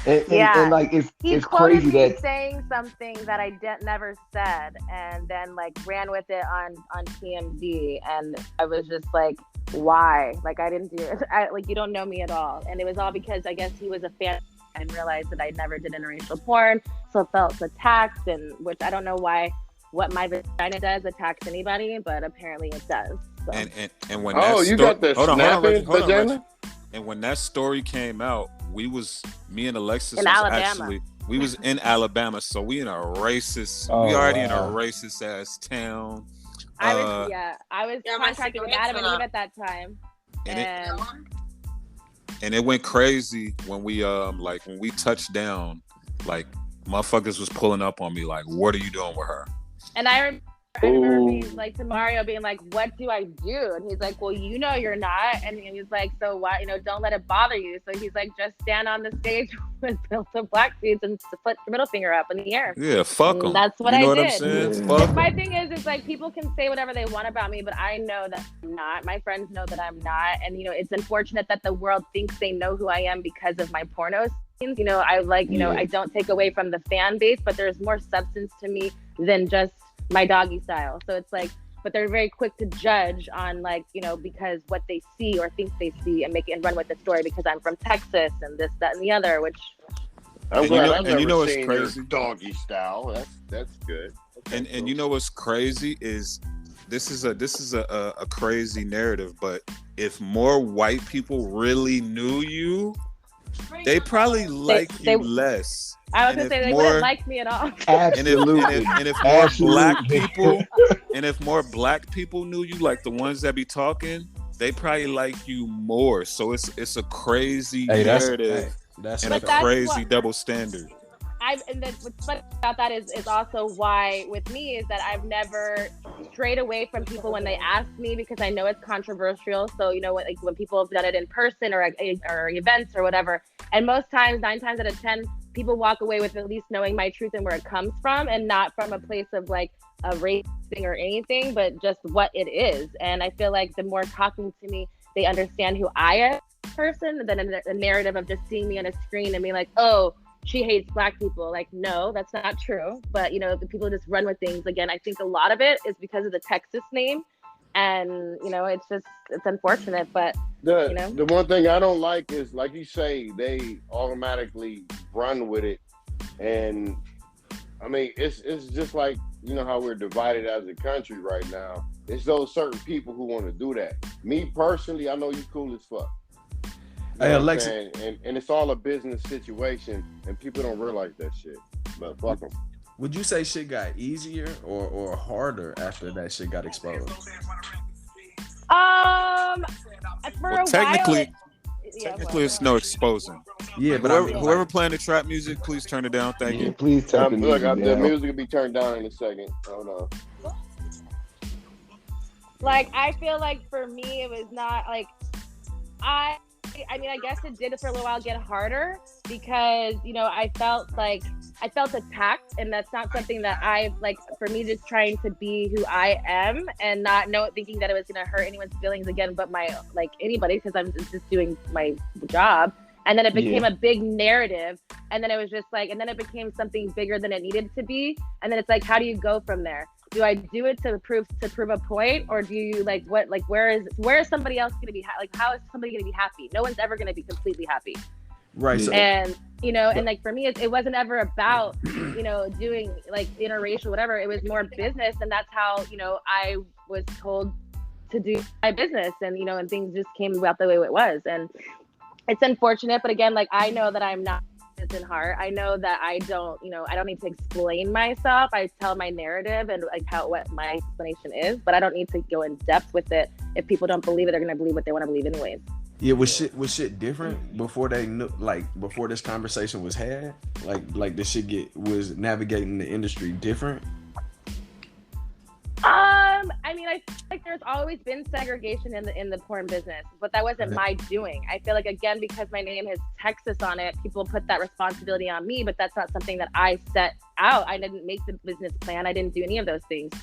And like it's crazy that saying something that I never said, and then like ran with it on TMZ, and I was just like, why? Like, I didn't do it. You don't know me at all. And it was all because I guess he was a fan and realized that I never did interracial porn, so felt attacked, and which I don't know what my vagina does attacks anybody, but apparently it does. So. And when got the snapping vagina? And when that story came out, me and Alexis we was in Alabama, so we in a racist, we already in a racist ass town. I was contracted with Adam and Eve at that time. And it went crazy when we when we touched down, like motherfuckers was pulling up on me like, what are you doing with her? And I remember I remember being Ooh. like to Mario, being like, "What do I do?" And he's like, "Well, you know you're not." And he's like, "So why? Don't let it bother you." So he's like, "Just stand on the stage with some black dudes and put your middle finger up in the air." Yeah, fuck And them. that's what You know I what I'm did. saying? Yeah. Fuck My 'em. thing is, it's like people can say whatever they want about me, but I know that I'm not. My friends know that I'm not, and it's unfortunate that the world thinks they know who I am because of my porno scenes. I Yeah. I don't take away from the fan base, but there's more substance to me than just my doggy style. So it's like, but they're very quick to judge on because what they see or think they see and make it and run with the story because I'm from Texas and this, that, and the other, which. I'm And glad I've never what's seen crazy? your doggy style. That's good. Okay, And cool. you know what's crazy is this is a crazy narrative, but if more white people really knew you, they probably like they- you less. I was And gonna say if they more- wouldn't like me at all. Absolutely. And if more black Absolutely. people and if more black people knew you, like the ones that be talking, they probably like you more. So it's a crazy narrative That's and a But that's crazy what- double standard. And what's funny about that is also why with me is that I've never strayed away from people when they ask me because I know it's controversial. So when people have done it in person or events or whatever, and most times 9 times out of 10 people walk away with at least knowing my truth and where it comes from, and not from a place of like a race thing or anything, but just what it is. And I feel like the more talking to me, they understand who I am as a person than a narrative of just seeing me on a screen and being like, oh, she hates black people. Like, no, that's not true. But the people just run with things. Again, I think a lot of it is because of the Texas name, and it's unfortunate. But The one thing I don't like is, like you say, they automatically run with it, and I mean it's just like how we're divided as a country right now. It's those certain people who want to do that. Me personally, I know you cool as fuck. Hey, What I'm Alexis. saying? And it's all a business situation, and people don't realize that shit. But fuck them. Would you say shit got easier or harder after that shit got exposed? For Well, a technically, while, it's no exposing. Yeah, but Whoever playing the trap music, please turn it down. Thank Yeah, you. please turn the Look, music the down. music will be turned down in a second. Hold on. like I feel like for me it was not like I mean, I guess it did for a little while get harder because, I felt attacked, and that's not something that I like. For me, just trying to be who I am and not thinking that it was going to hurt anyone's feelings again, but anybody, because I'm just doing my job. And then it became a big narrative, and then it was just like, and then it became something bigger than it needed to be. And then it's like, how do you go from there? Do I do it to prove a point, or do you where is somebody else going to be how is somebody going to be happy? No one's ever going to be completely happy, Right. So, and and like for me it wasn't ever about doing like interracial whatever. It was more business, and that's how I was told to do my business, and and things just came about the way it was, and it's unfortunate. But again, like I know that I'm not in heart. I know that I don't need to explain myself. I tell my narrative and what my explanation is, but I don't need to go in depth with it. If people don't believe it, they're gonna believe what they want to believe anyways. yeah, was shit different before they knew, before this conversation was had? Like the shit was navigating the industry different? I mean, I feel like there's always been segregation in the porn business, but that wasn't my doing. I feel like, again, because my name has Texas on it, people put that responsibility on me, but that's not something that I set out. I didn't make the business plan. I didn't do any of those things.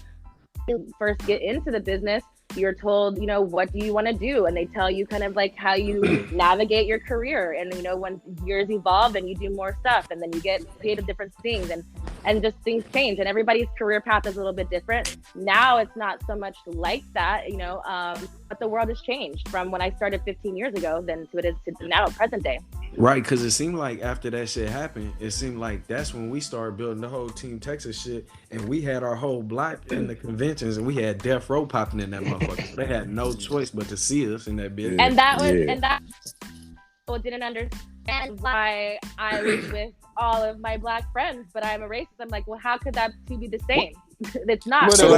When you first get into the business, you're told, what do you want to do? And they tell you kind of like how you navigate your career. And, when years evolve and you do more stuff, and then you get paid at different things, and just things change, and everybody's career path is a little bit different. Now it's not so much like that, but the world has changed from when I started 15 years ago than to it is to now, present day. Right, because it seemed like after that shit happened, it seemed like that's when we started building the whole Team Texas shit, and we had our whole block in the conventions, and we had Death Row popping in that motherfucker. So they had no choice but to see us in that bitch. And that was, people didn't understand why I was with all of my black friends, but I'm a racist. I'm like, well, how could that two be the same? It's not. So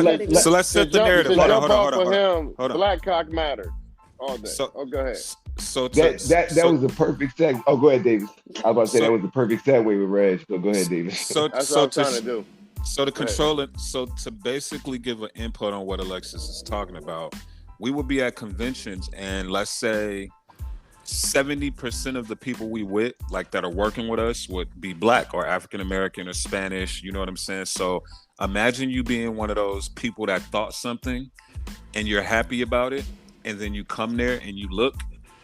let's set the narrative. Hold on. Black cock matter all day. Go ahead. So that was a perfect segue. Oh, go ahead, Davis. I was about to say that was the perfect segue with Reg. So go ahead, Davis. So that's what I'm trying to do. So to control it, so to basically give an input on what Alexis is talking about, we would be at conventions and let's say 70% of the people we with, like that are working with us, would be Black or African American or Spanish. You know what I'm saying? So imagine you being one of those people that thought something and you're happy about it, and then you come there and you look,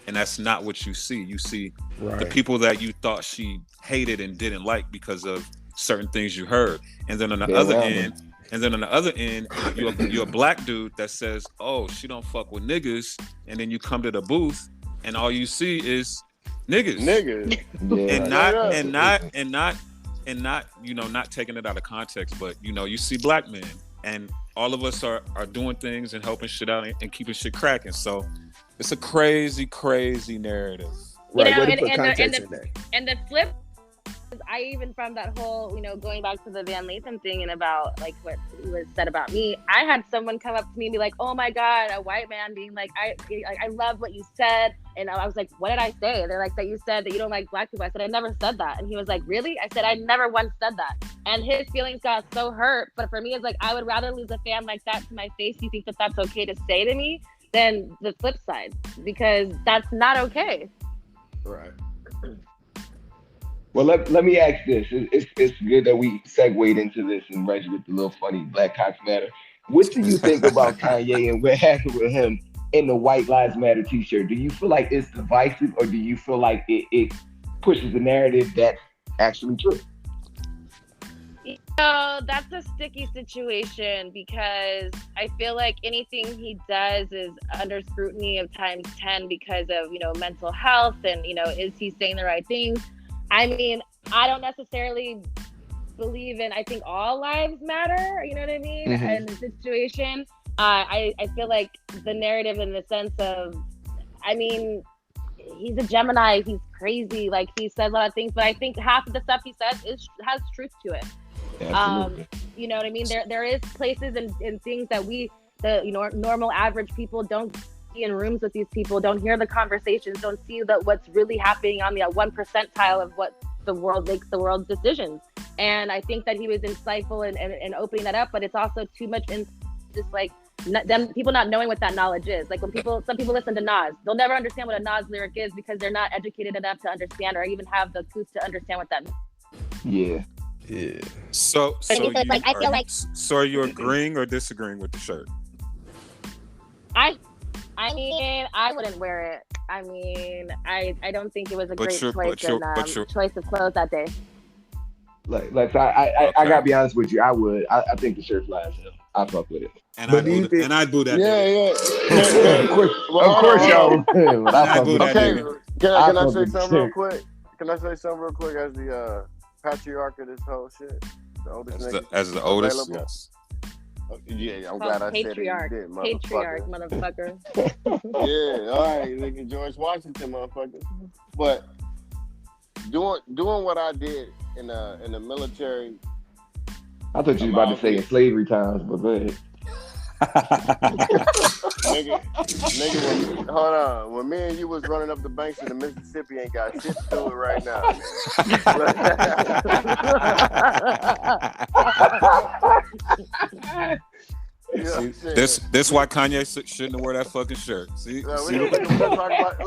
and that's not what you see. You see the people that you thought she hated and didn't like because of certain things you heard, and then on the other end, you're a Black dude that says, "Oh, she don't fuck with niggas," and then you come to the booth, and all you see is niggas, and not you know, not taking it out of context, but you know, you see Black men, and all of us are doing things and helping shit out and keeping shit cracking. So it's a crazy narrative. Right. You know, and the flip, I even from that whole, you know, going back to the Van Lathan thing and about like what was said about me, I had someone come up to me and be like, "Oh my God," a white man being like, I love what you said. And I was like, "What did I say?" They're like, "That you said that you don't like Black people." I said, "I never said that." And he was like, "Really?" I said, "I never once said that." And his feelings got so hurt. But for me, it's like, I would rather lose a fan like that to my face. You think that that's okay to say to me than the flip side, because that's not okay. Right. Well, let me ask this. It's good that we segued into this and Reggie with the little funny Black Cops Matter. What do you think about Kanye and what happened with him in the White Lives Matter t-shirt? Do you feel like it's divisive, or do you feel like it pushes the narrative that's actually true? You know, that's a sticky situation because I feel like anything he does is under scrutiny of times 10 because of, you know, mental health and, you know, is he saying the right things? I mean, I don't necessarily believe in, I think all lives matter, you know what I mean? Mm-hmm. In the situation, I feel like the narrative in the sense of, I mean, he's a Gemini, he's crazy, like he says a lot of things, but I think half of the stuff he says has truth to it. You know what I mean? There is places and things that we, the, you know, normal average people don't see in rooms with these people, don't hear the conversations, don't see what's really happening on the 1 percentile of what the world makes the world's decisions. And I think that he was insightful and opening that up, but it's also too much in just like them people not knowing what that knowledge is. Like when some people listen to Nas, they'll never understand what a Nas lyric is because they're not educated enough to understand or even have the couth to understand what that means. Yeah. So I feel like are you agreeing or disagreeing with the shirt? I mean, I wouldn't wear it. I mean, I don't think it was a great choice of clothes that day. Like I gotta be honest with you. I would. I think the shirt's fly as hell. I fuck with it. And I'd boo that. Yeah. Of course, y'all. Okay. Can I say something real quick? As the patriarch of this whole shit? The oldest as the oldest. Yes. Yeah, I'm glad I said it. Patriarch, motherfucker. Yeah, all right, nigga, George Washington, motherfucker. But doing what I did in the military. I thought you were about to say in slavery times, but go ahead. nigga, hold on. When me and you was running up the banks of the Mississippi, ain't got shit to do it right now. This why Kanye shouldn't have wore that fucking shirt. See? We'll talk about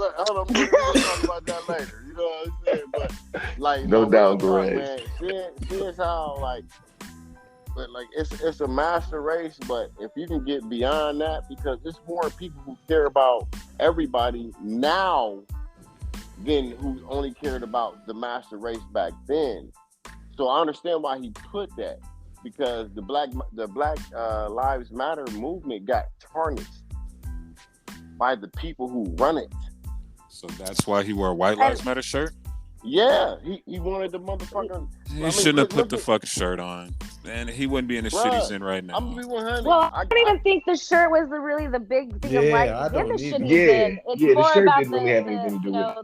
that later. You know what I'm saying? But like, no doubt, Greg. Seeing how like it's a master race, but if you can get beyond that, because there's more people who care about everybody now than who only cared about the master race back then. So I understand why he put that, because the Black Lives Matter movement got tarnished by the people who run it. So that's why he wore a White Lives Matter shirt? Yeah, he wanted the motherfucker. He shouldn't have put the fucking shirt on, and he wouldn't be in the shit he's in right now. I'm gonna be 100. Well, I don't even think the shirt was really the big thing of like the shit he's in. It's the more shirt about didn't really have anything to do with it.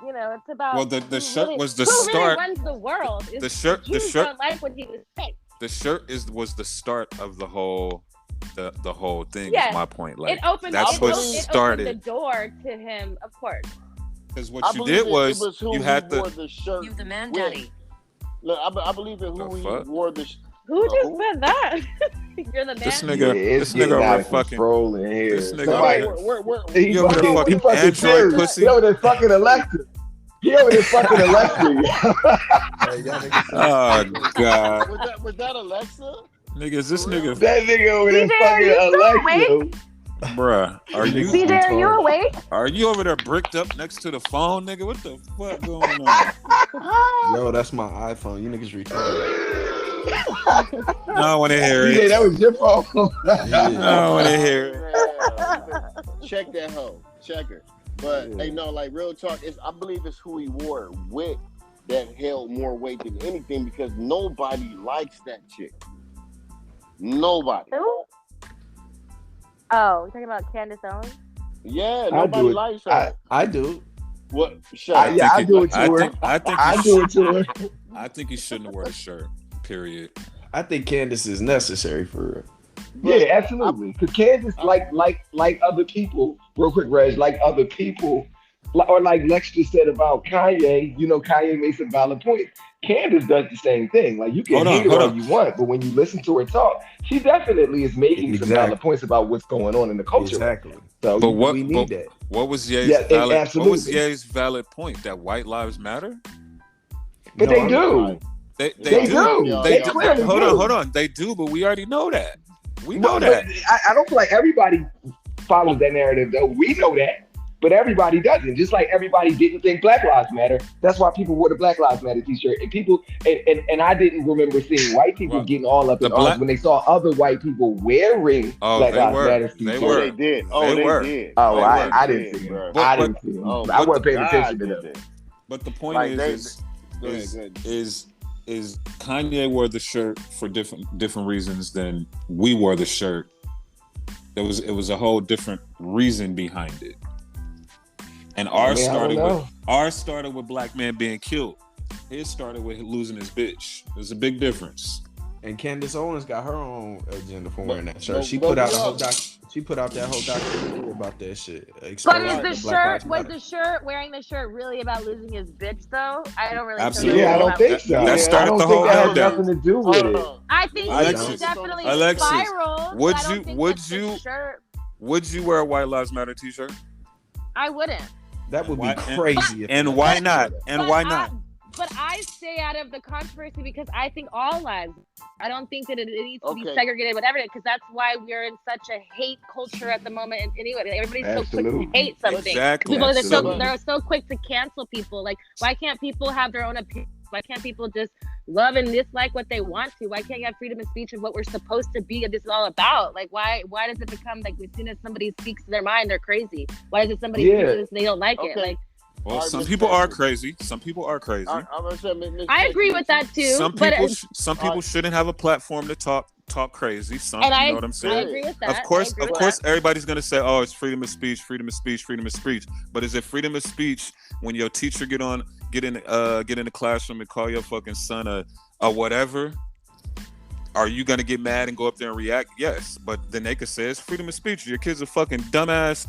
You know, it's about. Well, the shirt was the who start. Really runs the world. The shirt don't like what he was saying. The shirt was the start of the whole thing. Yes. Is my point. Like it opened the door to him, of course. Because what you did was you had the shirt. You the man, daddy. Look, I believe in who he wore the. Who just said that? You're the man. This nigga, it's this nigga getting out over of fucking. control in here. This nigga Somebody- over he You over there fucking fucking Android serious. pussy? He over there fucking Alexa. He over there fucking Alexa. Oh God, Was that Alexa? nigga, is this nigga, That nigga over there CJ, are you fucking still Alexa. bruh? CJ, are you awake? Are you over there bricked up next to the phone, nigga? What the fuck going on? Yo, that's my iPhone. You niggas retarded. I don't want to hear Yeah, it. that was your phone. I don't want to hear it. Yeah, check that hoe. Check her. But they know, like real talk, I believe it's who he wore it with that held more weight than anything because nobody likes that chick. Nobody. Who? Oh, you're talking about Candace Owens? Yeah, I nobody do it. likes her. I do. What? Shut up. Yeah, I do it to I her. think I he do it to her. I think he shouldn't have worn a shirt. Period. I think Candace is necessary for real. Yeah, absolutely. Because Candace, like other people, real quick, Reg, like other people, or like Lex just said about Kanye, you know, Kanye made some valid points. Candace does the same thing. Like, you can hate her all you want, but when you listen to her talk, she definitely is making some valid points about what's going on in the culture. Exactly. So But what? we need that. What was Ye's Yeah, valid? What absolutely. was Ye's valid point? That white lives matter? But No, they I'm do. They They do. do. They They do. clearly Hold do. on. They do, but we already know that. We know But that. I don't feel like everybody follows that narrative, though. We know that. But everybody doesn't. Just like everybody didn't think Black Lives Matter. That's why people wore the Black Lives Matter t-shirt. And people, and I didn't remember seeing white people Well, getting all up in the arms black- when they saw other white people wearing Black they Lives were. Matter They t-shirts. were. They did. They They were. did. Oh, They I did, didn't see them. bro. But- I didn't see them. Oh, I wasn't paying God attention to did them. it. But the point Like, is Go ahead. is Kanye wore the shirt for different reasons than we wore the shirt. It was a whole different reason behind it. And ours started with black man being killed. His started with losing his bitch. There's a big difference. And Candace Owens got her own agenda for wearing that shirt. But- She but put out we a whole all- She put out that whole documentary about that shit. But is exposing the Black Lives shirt Matter. wearing the shirt really about losing his bitch though? I don't really. Absolutely. Yeah, I don't think so. That started I don't the think whole that has countdown. nothing to do with it. I think Alexis, it's definitely Alexis, spiral. would but I don't you- think would that's the you- Shirt. Would you wear a White Lives Matter t-shirt? I wouldn't. That would be Why- crazy. if And it why was. not? And why not? But I stay out of the controversy because I think all lives. I don't think that it needs to be Okay. segregated, whatever. Because that's why we're in such a hate culture at the moment. And anyway, everybody's so quick Absolutely. to hate something. Exactly. People Absolutely. they're so quick to cancel people. Like, why can't people have their own opinion? Why can't people just love and dislike what they want to? Why can't you have freedom of speech of what we're supposed to be? This is all about. Like, why does it become like as soon as somebody speaks their mind, they're crazy? Why does it somebody speak this and they don't like it? Okay. Like, Well, All right, some Miss people are Texas. crazy. Some people are crazy. I'm gonna say, Miss I Texas, agree with that too. Some but people, some people shouldn't have a platform to talk crazy. Some, and you I know what I'm I saying? agree with that. Of course, I agree with that. everybody's gonna say, "Oh, it's freedom of speech, freedom of speech, freedom of speech." But is it freedom of speech when your teacher get in the classroom and call your fucking son a whatever? Are you gonna get mad and go up there and react? Yes, but then they could say it's freedom of speech. Your kid's a fucking dumbass.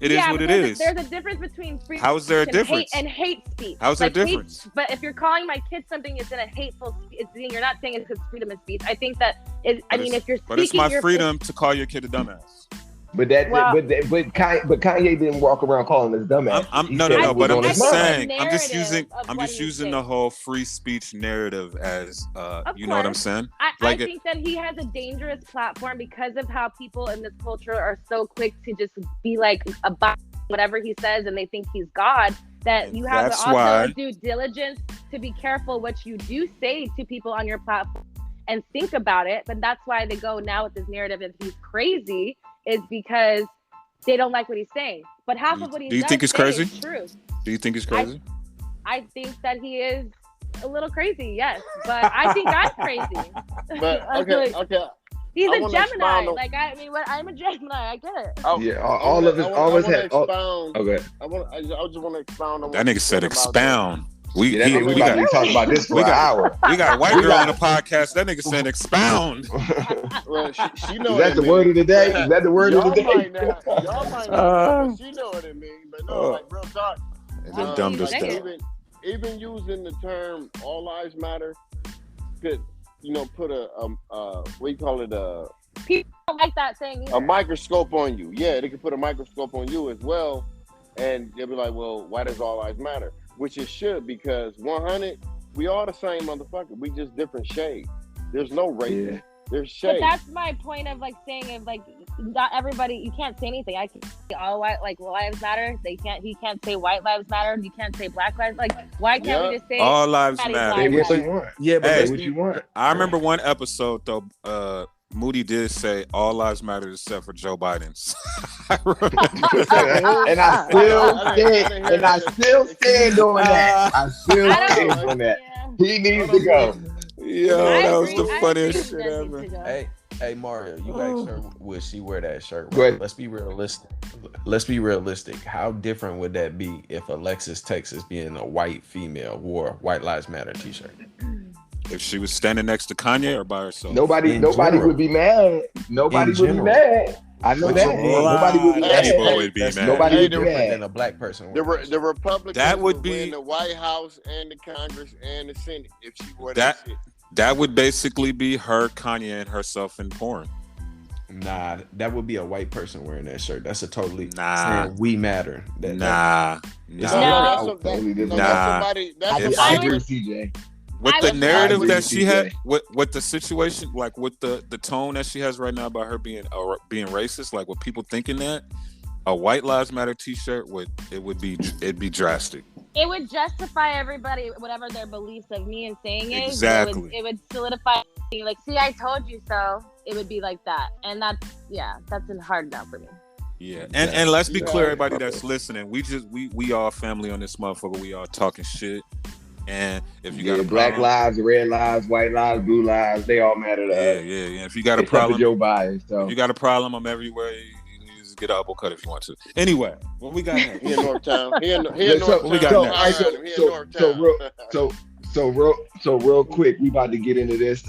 It is what it is. There's a difference between freedom How is there a and difference? hate speech. How's there a Like, hate- difference? but if you're calling my kid something, it's in a hateful. You're not saying it's freedom of speech. I think that it. I mean, if you're speaking, But it's my your freedom to call your kid a dumbass. But that, Wow. but Kanye didn't walk around calling us dumbass. He No. said it was But I'm on his just mind. saying. I'm just narrative of I'm what just he using thinks. the whole free speech narrative as, Of you know what I'm course. saying? I Like think that he has a dangerous platform because of how people in this culture are so quick to just be like about whatever he says and they think he's God. That you have That's to also why- do diligence to be careful what you do say to people on your platform and think about it. But that's why they go now with this narrative that he's crazy is because they don't like what he's saying. But half of what he Do you does think he's say crazy? is true. Do you think he's crazy? I think that he is a little crazy, yes. But I think I'm crazy. But I feel like- okay. He's I a wanna Gemini. expound on- Like I'm a Gemini. I get it. Yeah, all of us had. Okay. I just want to expound on That nigga said expound. Yeah, that nigga, we about to be talking about this for we an got- hour. We got a white girl on the podcast. That nigga said expound. Well, she know Is that the word of the day? Is that the word of the day? Y'all might not, but she know what it means. But no, like real talk. The dumb Dang it. stuff. Even using the term "all lives matter," could put a what do you call it, People don't like that saying either. a microscope on you. Yeah, they could put a microscope on you as well, and they'll be like, well, why does all lives matter? Which it should, because 100, we all the same motherfucker. We just different shades. There's no race. Yeah. There's But shades. that's my point of like saying, if like not everybody, you can't say anything. I can say all white like lives matter. He can't say white lives matter. You can't say black lives. Like, why can't we just say All lives everybody's matter. Say lives what you want. Yeah, but Hey. Say what you want. I remember one episode though. Moody did say all lives matter except for Joe Biden's. I remember. And I still stand on that. I still I don't stand know. on that. Yeah. He needs to go. Yo, I that was agree. the I funniest agree shit that needs ever. to go. Hey Mario, you asked her, would she wear that shirt? Go ahead. Let's be realistic. Let's be realistic. How different would that be if Alexis Texas, being a white female, wore White Lives Matter t-shirt? If she was standing next to Kanye or by herself. Nobody In would general. be mad. Nobody In would be general. mad. I know But that. you- Nobody would be Lot of people mad. would be That's mad. Nobody Nobody would be different mad. than a black person. The Republicans That would would be- win the White House and the Congress and the Senate if she wore That- that shit. That would basically be her, Kanye, and herself in porn. Nah, that would be a white person wearing that shirt. That's a totally Nah. saying we matter. Nah. It's No. That's Totally different. that's Nah. somebody. That's If I she- agree with CJ. With I the would- narrative I that agree she with had, TJ. with the situation, like with the tone that she has right now about her being racist, like with people thinking that a White Lives Matter T-shirt it'd be drastic. It would justify everybody, whatever their beliefs of me and saying is. Exactly. It would solidify, like, see, I told you so. It would be like that. And that's a hard no for me. Yeah, and let's be Yeah. clear, everybody that's listening, we all family on this motherfucker. We all talking shit, and if you got a Black problem, lives, red lives, white lives, blue lives, they all matter to us. yeah. If you got a Except for problem, Joe Biden. So if you got a problem, I'm everywhere. You just get an uppercut if you want to. Anyway, what we got next? He in Northtown. He in Yeah, so- Northtown. we got Don't next. hire So- him. He in so- Northtown. So real quick, we about to get into this.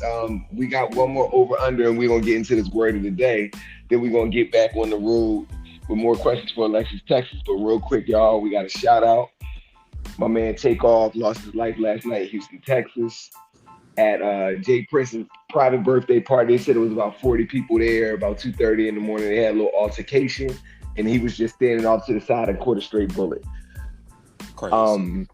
We got one more over under, and we're gonna get into this word of the day. Then we're gonna get back on the road with more questions for Alexis Texas. But real quick, y'all, we got a shout out. My man Takeoff lost his life last night in Houston, Texas, at Jay Prince's private birthday party. They said it was about 40 people there. About 2:30 in the morning, they had a little altercation, and he was just standing off to the side and caught a straight bullet. Crazy.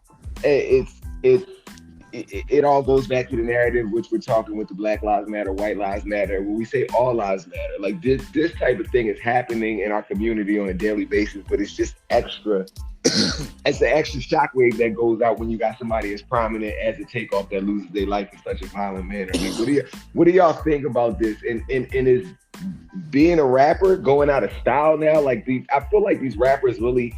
It all goes back to the narrative, which we're talking with the Black Lives Matter, White Lives Matter. When we say all lives matter, like this type of thing is happening in our community on a daily basis, but it's just extra. It's an extra shockwave that goes out when you got somebody as prominent as a Takeoff that loses their life in such a violent manner. Like, what do y'all think about this? And is being a rapper going out of style now? Like I feel like these rappers really,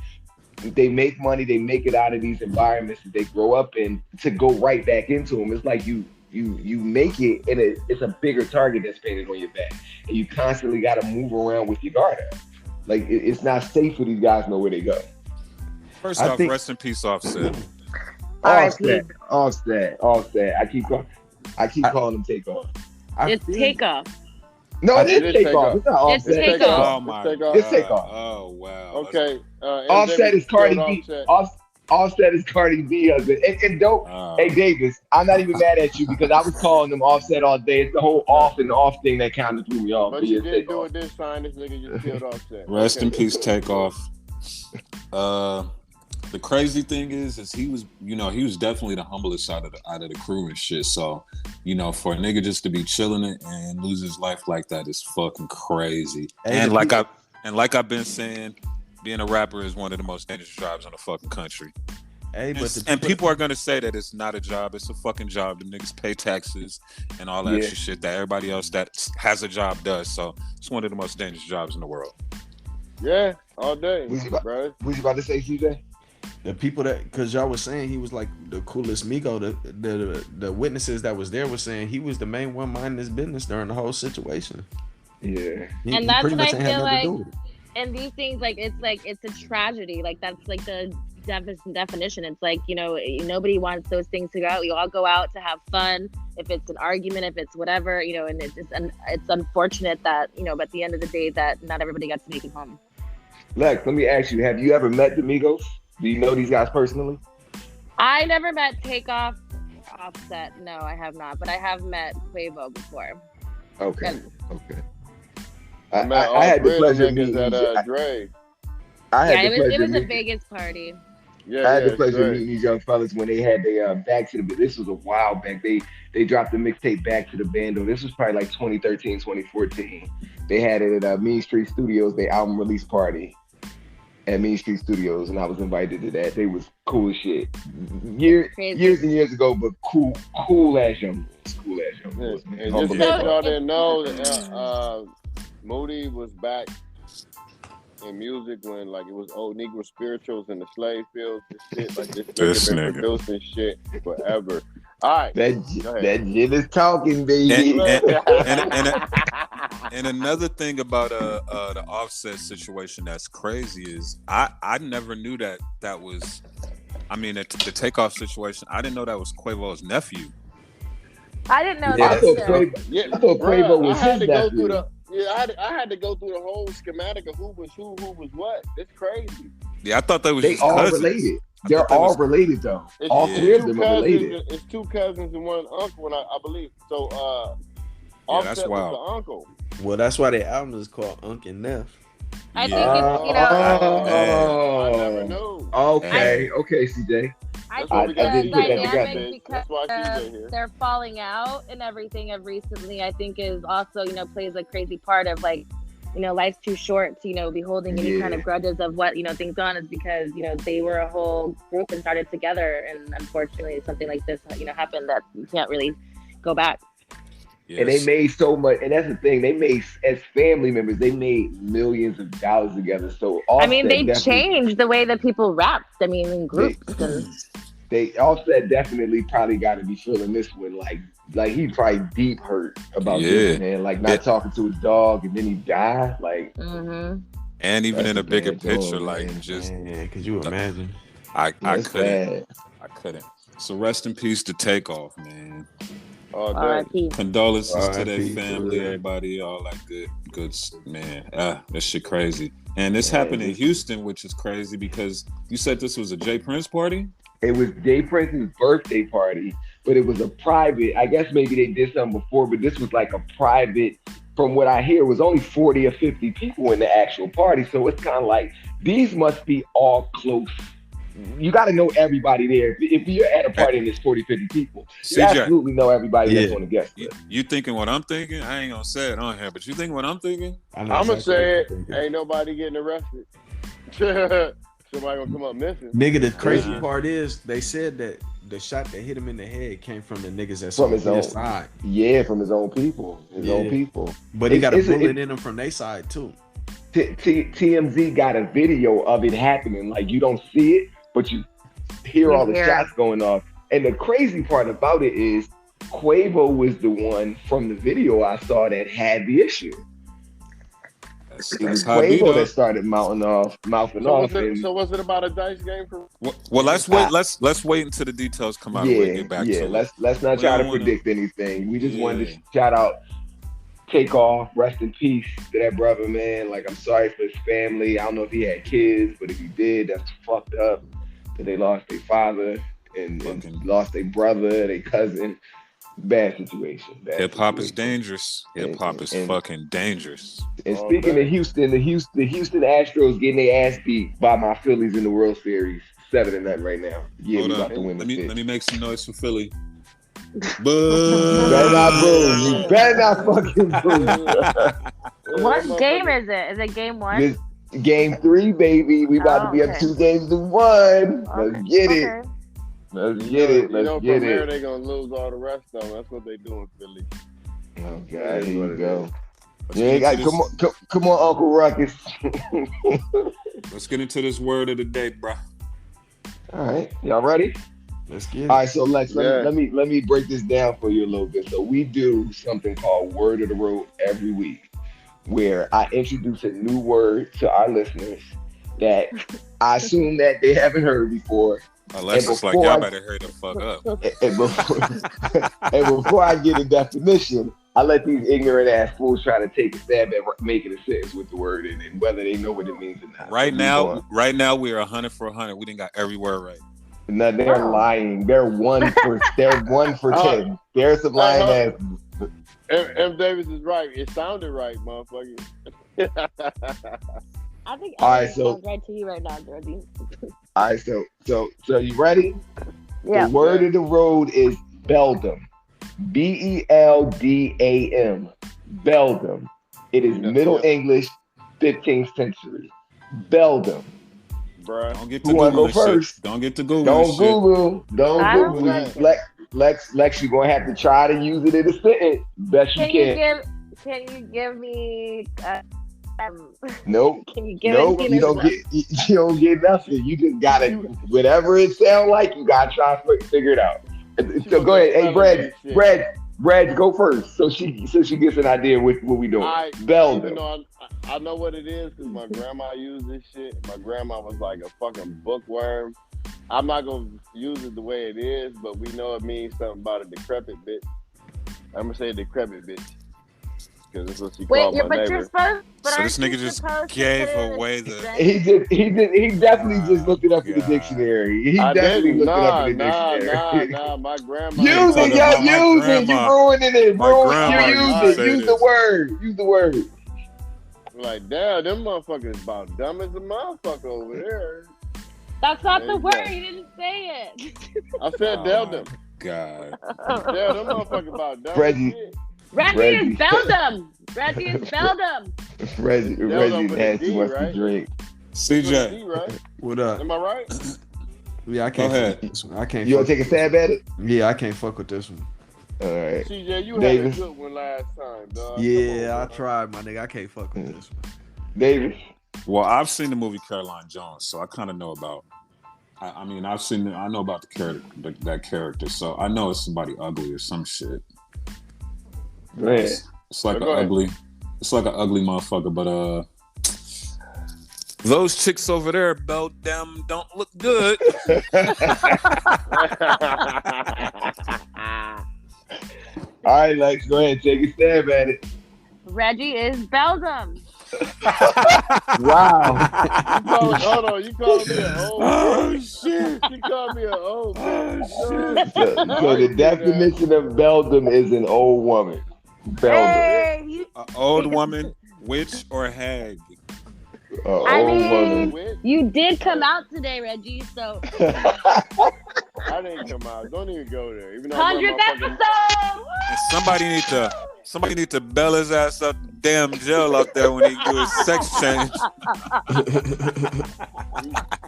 they make money, they make it out of these environments that they grow up in to go right back into them. It's like you make it, and it's a bigger target that's painted on your back, and you constantly got to move around with your guard up. Like it's not safe for these guys to know where they go. First I off, think- rest in peace, Offset. R.I.P. Offset. I keep calling him Takeoff. It's Takeoff. No, It it is is Takeoff. It's not It's Offset. Takeoff. Oh my Let's take god. off. Let's take off. Oh wow. Okay. Offset is Cardi B. Offset. Offset is Cardi B husband. And don't. Hey Davis, I'm not even mad at you because I was calling them Offset all day. It's the whole off and off thing that kind of threw me off. But But you yeah, did Takeoff. do it this time. This nigga just killed Offset. Rest in Okay. peace, Takeoff. The crazy thing is he was definitely the humblest out of the crew and shit. So, for a nigga just to be chilling it and lose his life like that is fucking crazy. Hey, And the like I've been saying, being a rapper is one of the most dangerous jobs in the fucking country. Hey, but And people are gonna say that it's not a job; it's a fucking job. The niggas pay taxes and all that Yeah. extra shit that everybody else that has a job does. So it's one of the most dangerous jobs in the world. Yeah, all day, Who's about- bro. What you about to say, CJ? the people that, because y'all was saying he was like the coolest Migo, the witnesses that was there was saying he was the main one minding his business during the whole situation. Yeah. And that's pretty what much I ain't had feel nothing to do with it. And these things, it's a tragedy. Like, that's like the definition. It's like, nobody wants those things to go out. We all go out to have fun. If it's an argument, if it's whatever, and it's unfortunate that, at the end of the day that not everybody got to make it home. Lex, let me ask you, have you ever met the Migos? Do you know these guys personally? I never met Takeoff. Offset, no, I have not, but I have met Quavo before. Okay. And- Okay. I had the pleasure of meeting meeting. Dre. I had Yeah, the it pleasure was of a meeting. Vegas party. Yeah, I had the it's pleasure of Dre. meeting these young fellas when they had their back to the. This was a while back. They dropped the mixtape Back to the Bando. This was probably like 2013, 2014. They had it at Mean Street Studios. Their album release party at Mean Street Studios, and I was invited to that. They was cool as shit. Years and years ago, but cool as young boys. Cool as young boys. Man. And Humble just so as fuck. y'all didn't know, Moody was back in music when like it was old Negro spirituals in the slave fields and shit. Like this nigga been producing shit forever. All right, that shit is talking, baby. And another thing about the Offset situation that's crazy is I never knew that was, I mean, the Takeoff situation. I didn't know that was Quavo's nephew. I didn't know I that. thought Quavo was his nephew. I had to go through the whole schematic of who was what. It's crazy. Yeah, I thought they was They just all cousins. related. They're all related though. All three of them are related. It's two cousins and one uncle, and I believe so. Yeah, that's Offset wild. was the uncle. Well, that's why the album is called Unc and Neff. I think it's, you know, I never knew. Okay, CJ. I That's why think we got the CJ dynamic together. because That's why CJ here. they're falling out and everything of recently, I think is also, you know, plays a crazy part of like, you know, life's too short to, you know, be holding any kind of grudges of what, you know, things on, is because, you know, they were a whole group and started together, and unfortunately something like this, you know, happened that you can't really go back. Yes. And they made so much, and that's the thing. They made, as family members, they made millions of dollars together. So I mean, they changed the way that people rapped. I mean, in groups. They Offset definitely probably got to be feeling this one, like he probably deep hurt about this, man. Like not talking to his dog, and then he died. Like, and even in a bigger picture, like just could you imagine? I couldn't. So rest in peace to Takeoff, man. Condolences to their family, everybody, all that good man. That shit crazy. And this happened in Houston, which is crazy because you said this was a Jay Prince party? It was Jay Prince's birthday party, but it was a private. I guess maybe they did something before, but this was like a private. From what I hear, it was only 40 or 50 people in the actual party. So it's kind of like, these must be all close. You got to know everybody there. If you're at a party and there's 40, 50 people, you absolutely know everybody that's going to guest. You thinking what I'm thinking? I ain't going to say it on here, but you think what I'm thinking? I'm going to say it. Ain't nobody getting arrested. Somebody gonna come up missing. Nigga, the crazy part is they said that the shot that hit him in the head came from the niggas that's on his side. Yeah, from his own people. His own people. But he got a bullet in him from their side too. TMZ got a video of it happening. Like, you don't see it, but you hear all the shots going off. And the crazy part about it is Quavo was the one from the video I saw that had the issue. It was Quavo that started mouthing off. So was it about a dice game? Well, let's wait. Let's wait until the details come out. And get back to it. Let's not try to predict anything. We just wanted to shout out Takeoff. Rest in peace to that brother, man. Like, I'm sorry for his family. I don't know if he had kids, but if he did, that's fucked up. That they lost their father and lost their brother, their cousin. Bad situation. Hip hop is dangerous. Hip hop is fucking dangerous. And speaking of Houston, the Houston Astros getting their ass beat by my Phillies in the World Series, 7-0 right now. Yeah, we about to win. Let me make some noise for Philly. Boo! Better not boo. You better not fucking boo. What game is it? Is it game 1? This game 3, baby. We about to be up 2 games to 1. Let's get it. Let's get it. Let's get from it. There, they're gonna lose all the rest of them. That's what they do in Philly. Oh God, here you go. Come on, Uncle Ruckus. Let's get into this word of the day, bro. All right, y'all ready? Let's get it. All right, so Lex, let me break this down for you a little bit. So we do something called Word of the Road every week, where I introduce a new word to our listeners that I assume that they haven't heard before. Alexis, like, y'all better hurry the fuck up. And before I get a definition, I let these ignorant ass fools try to take a stab at making a sentence with the word in, and whether they know what it means or not. Right now, we are 100 for 100. We didn't got every word right. No, they're lying. They're 1 for 10. They're some lying asses. M. Davis is right. It sounded right, motherfucker. I think All right, everything sounds right to you right now, Jordy. All right, so you ready? Yeah. The word of the road is beldam. Beldam. Beldam. It is Middle English, 15th century. Beldam. Bruh. Don't get to Who wanna Google go first? shit. Don't get to Google Don't shit. Google. Don't I don't Google. like it. Lex, you're gonna have to try to use it in a sentence. Best you can. Can you give me? Nope. Can you give Nope. me? You don't get nothing. You just gotta whatever it sounds like. You gotta try to figure it out. So go ahead. Hey, Brad, go first. So she gets an idea what we doing. Beldam. I know what it is because my grandma used this shit. My grandma was like a fucking bookworm. I'm not gonna use it the way it is, but we know it means something about a decrepit bitch. I'm gonna say decrepit bitch because that's what she called my neighbor. So this nigga just gave away the. He definitely just looked it up in the dictionary. He definitely looked it up in the dictionary. Nah. My grandma. Use it. You ruining it, bro. Use the word. Like, damn, them motherfuckers about dumb as a motherfucker over there. That's not the word. You didn't say it. I said Beldam. God. Yeah, them motherfuckers about dumb Reggie. as shit. Reggie is Beldam. Reggie had too much to drink. CJ. Right? What up? Am I right? Yeah, I can't. Go ahead. Fuck with this one. I can't. You want to take a stab at it? Yeah, I can't fuck with this one. All right. CJ, you Davis. had a good one last time, dog. Yeah, I tried, my nigga. I can't fuck with this one. Davis. Well, I've seen the movie Caroline Jones, so I kind of know about. I mean, I know about the character, that character, so I know it's somebody ugly or some shit. Go ahead. It's like an ugly motherfucker, but those chicks over there, Beldam, don't look good. All right, Lex, go ahead, take a stab at it. Reggie is Beldam. Wow. Hold on, you called me an old Oh shit! You called me an old man. So the definition of beldam is an old woman. Beldam. Hey, An old woman, witch, or hag? Old woman. you did come out today, Reggie. So I didn't come out. Don't even go there. Even though 100th episode. And somebody need to bail his ass up the damn jail out there when he do his sex change.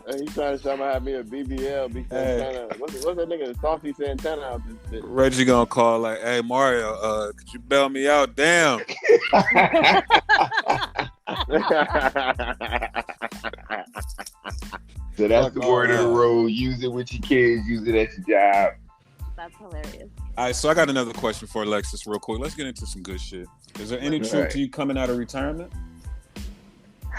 He's trying to have me a BBL. Santana. What's that nigga? Saucy Santana out this bitch. Reggie gonna call like, "Hey Mario, could you bail me out?" Damn. So that's the word of the road. Use it with your kids. Use it at your job. That's hilarious. All right, so I got another question for Alexis real quick. Let's get into some good shit. Is there any truth to you coming out of retirement?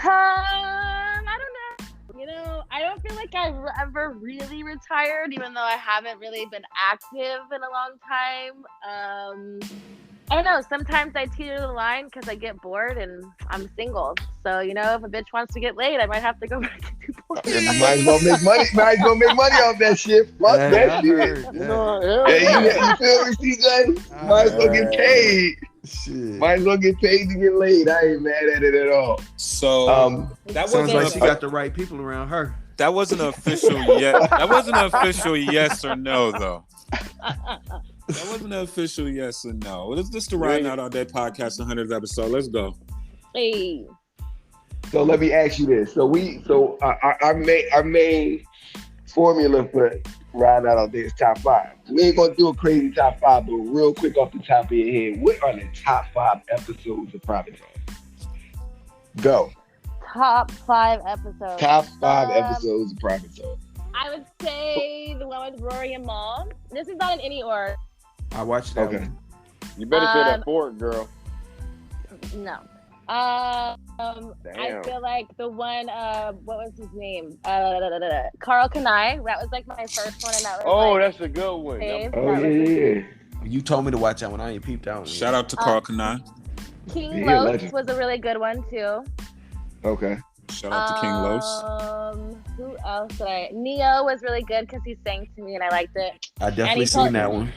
I don't know. You know, I don't feel like I've ever really retired, even though I haven't really been active in a long time. I don't know. Sometimes I teeter the line because I get bored and I'm single. So, you know, if a bitch wants to get laid, I might have to go back to do porn. You might as well make money. Off that shit. Fuck that shit. You know, You feel me, CJ? Might as well get paid. Shit. Might as well get paid to get laid. I ain't mad at it at all. So that Sounds wasn't like she got the right people around her. That wasn't an official yet. That wasn't an official yes or no though. That wasn't an official yes or no. Well, this the Riding Out All Day podcast, 100th episode. Let's go. Hey. So let me ask you this. So our main formula for Riding Out All Day is top 5. We ain't gonna do a crazy top 5, but real quick off the top of your head, what are the top 5 episodes of Private Talk? Go. Top 5 episodes. Top 5 episodes of Private Talk. I would say the one with Rory and Maul. This is not in any order. I watched that one. You better say that Ford girl. No. I Damn. feel like the one, what was his name? Carl Kanai. That was like my first one, and that was that's a good one. fave. Oh, yeah. You told me to watch that one. I ain't peeped out. Shout out to Carl Kanai. King Yeah, Los legend. was a really good one too. Okay. Shout out to King Los. Who else did I? Neo was really good because he sang to me and I liked it. I definitely seen that one.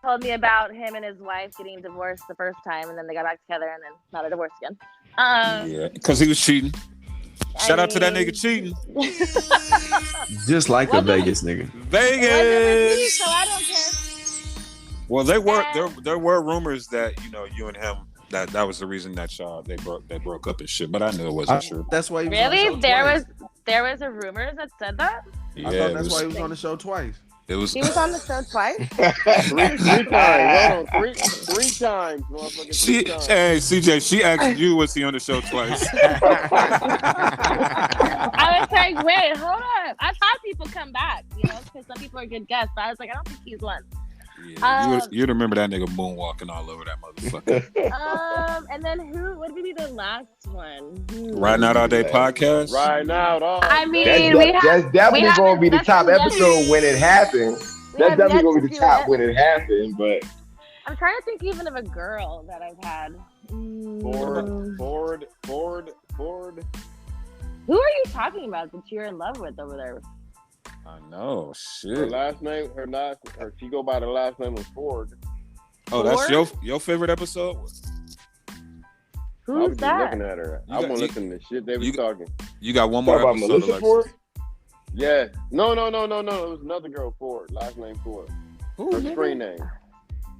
Told me about him and his wife getting divorced the first time, and then they got back together, and then now they're divorced again. Yeah, because he was cheating. Shout out to that nigga cheating. Just like a Vegas nigga. Vegas. So I don't care. Well, there were rumors that you and him that was the reason that they broke up and shit. But I knew it wasn't true. That's why he was on the Really? show There was a rumor that said that. Yeah, I thought that's why he was on the show twice. It was. He was on the show twice. three times. Hold on, three times, motherfucker. Three times. Hey, CJ, she asked you, was he on the show twice? I was like, wait, hold up. I've had people come back, because some people are good guests, but I was like, I don't think he's one. Yeah, you'd remember that nigga moonwalking all over that motherfucker. And then what would be the last one? Riding Out All Day podcast. Riding Out All Day. I mean, that's definitely going to be the top episode when it happens. That's definitely going to be the top when it happened. But I'm trying to think even of a girl that I've had. Ford. Who are you talking about that you're in love with over there? I know, Her shit. last name, she go by the last name of Ford. Oh, that's your favorite episode? I was Who's just that? looking at her. I won't listen to shit they was talking. You got one more about episode, Melissa Alexis. Ford? Yeah. No. It was another girl, Ford. Last name Ford. Her screen name.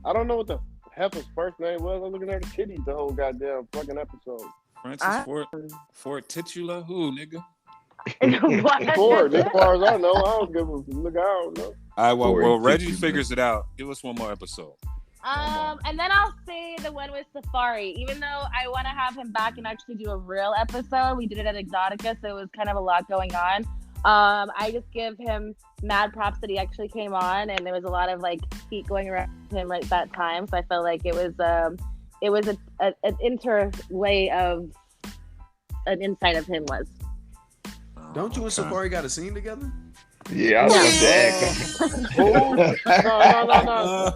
I don't know what the heifer's first name was. I was looking at her titties the whole goddamn fucking episode. Francis Ford Titula? Who, nigga? What? Ford, as far as I know, I don't give a look. I don't know. All right, well, Ford Reggie Titula. figures it out. Give us one more episode. And then I'll say the one with Safari. Even though I want to have him back and actually do a real episode, we did it at Exotica, so it was kind of a lot going on. I just give him mad props that he actually came on, and there was a lot of heat going around him at that time. So I felt like it was an interway of an insight of him was. Don't you and Safari got a scene together? yeah, I was No.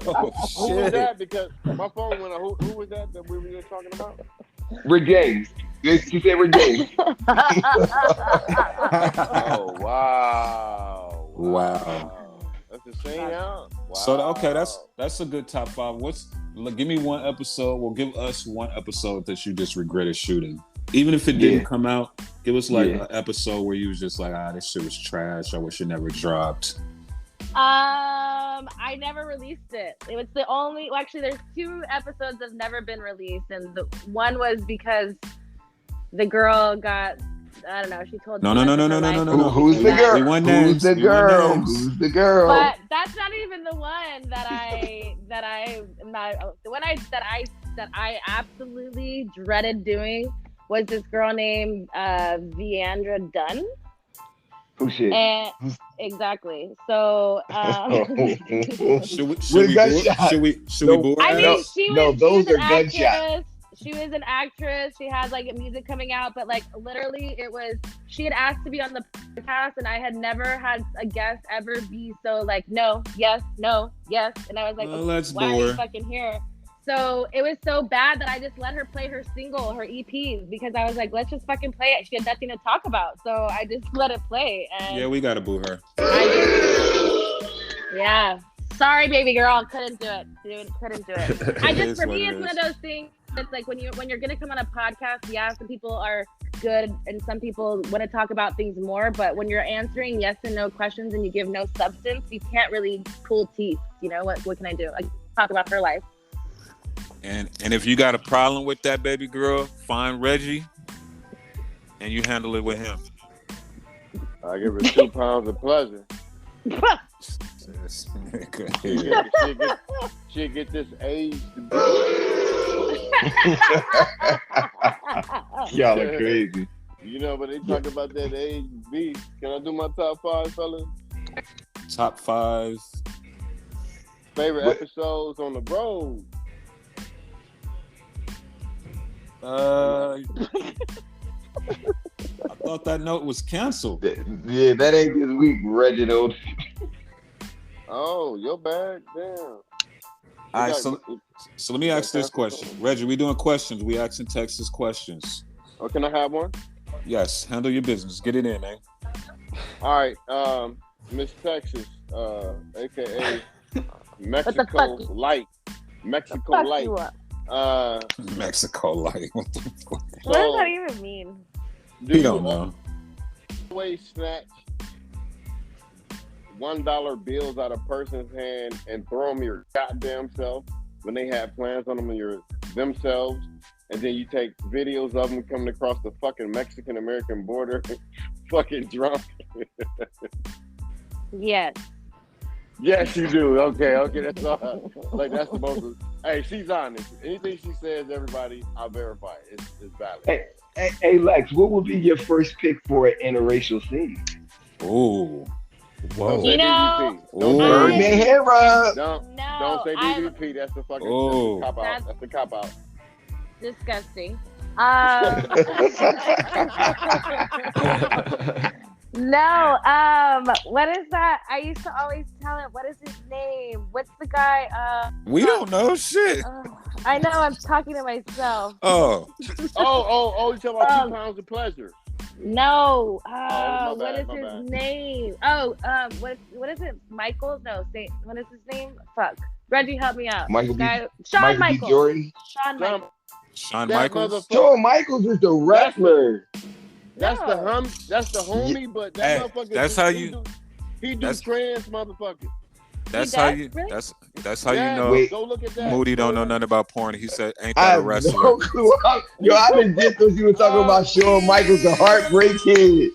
Oh, Who was that? Because my phone went out. Who was that we were just talking about? Rick James. She said Rick James. Oh, wow. That's the same out. Wow. So okay, that's a good top 5. Give me one episode. Well, give us one episode that you just regretted shooting, even if it didn't come out. Give us an episode where you was just like, this shit was trash. I wish it never dropped. I never released it. It was the only. Well, actually, there's 2 episodes that have never been released, and the one was because the girl got. I don't know. She told. No. Who's the girl? Who's the girl? Who's the girl? But that's not even the one that I am not. The one that I absolutely dreaded doing was this girl named Viandra Dunn. Who shit? And exactly. So Should we board? I mean, she was those an are gunshots. actress. She was an actress. She had music coming out, but literally it was, she had asked to be on the podcast, and I had never had a guest ever be so no, yes, no, yes. And I was like, let's why bore are her. you fucking here? So it was so bad that I just let her play her single, her EPs, because I was like, let's just fucking play it. She had nothing to talk about. So I just let it play. And Yeah, we gotta boo her. yeah. Sorry, baby girl. Couldn't do it. Couldn't do it. For me, it's one of those things. It's like when you're gonna come on a podcast, some people are good and some people want to talk about things more, but when you're answering yes and no questions and you give no substance, you can't really pull teeth. What can I do? I talk about her life. And if you got a problem with that, baby girl, find Reggie and you handle it with him. I give her 2 pounds of pleasure. She'll get this age to be. Y'all are crazy. But they talk about that age beef. Can I do my top 5, fellas? Top 5 favorite episodes on the road. I thought that note was canceled. Yeah, that ain't this week, Reginald. Oh, your bad. Damn. All right, so let me ask this question. Reggie, we doing questions. We asking Texas questions. Oh, can I have one? Yes, handle your business. Get it in, man. All right, Miss Texas, aka Mexico fuck? Light, Mexico Fuck Light. you up. Mexico light. What the fuck? What does that even mean? He don't know. Always snatch $1 bills out of a person's hand and throw them your goddamn self when they have plans on them themselves, and then you take videos of them coming across the fucking Mexican-American border, fucking drunk. Yes. Yes, you do. Okay, that's all. Like, that's the most. Hey, she's honest. Anything she says, everybody, I'll verify it. It's valid. Hey, Lex, what would be your first pick for an interracial scene? Ooh. Don't say You know, DVP. Don't Birdman say hair up. Don't say DVP. That's the fucking cop out. That's the cop out. Disgusting. No, what is that? I used to always tell him, what is his name? What's the guy? We don't know shit. I know, I'm talking to myself. Oh. You talking about 2 pounds of pleasure? No, my what is bad. his name? What is it? Michael? No, what is his name? Fuck. Reggie, help me out. Michael B. Shawn Michael B. Michaels. Jordan. Shawn Michaels. Shawn That Michaels. Shawn Michaels is the wrestler. That's the homie, but that motherfucker. That's how you. He do trans motherfucker. That's He how does? you. Really? That's how you know. Wait. Go look at that. Moody don't know nothing about porn. He said, "Ain't I that a have wrestler?" no clue. Yo, I legit thought you were talking about Shawn Michaels, the Heartbreak Kid.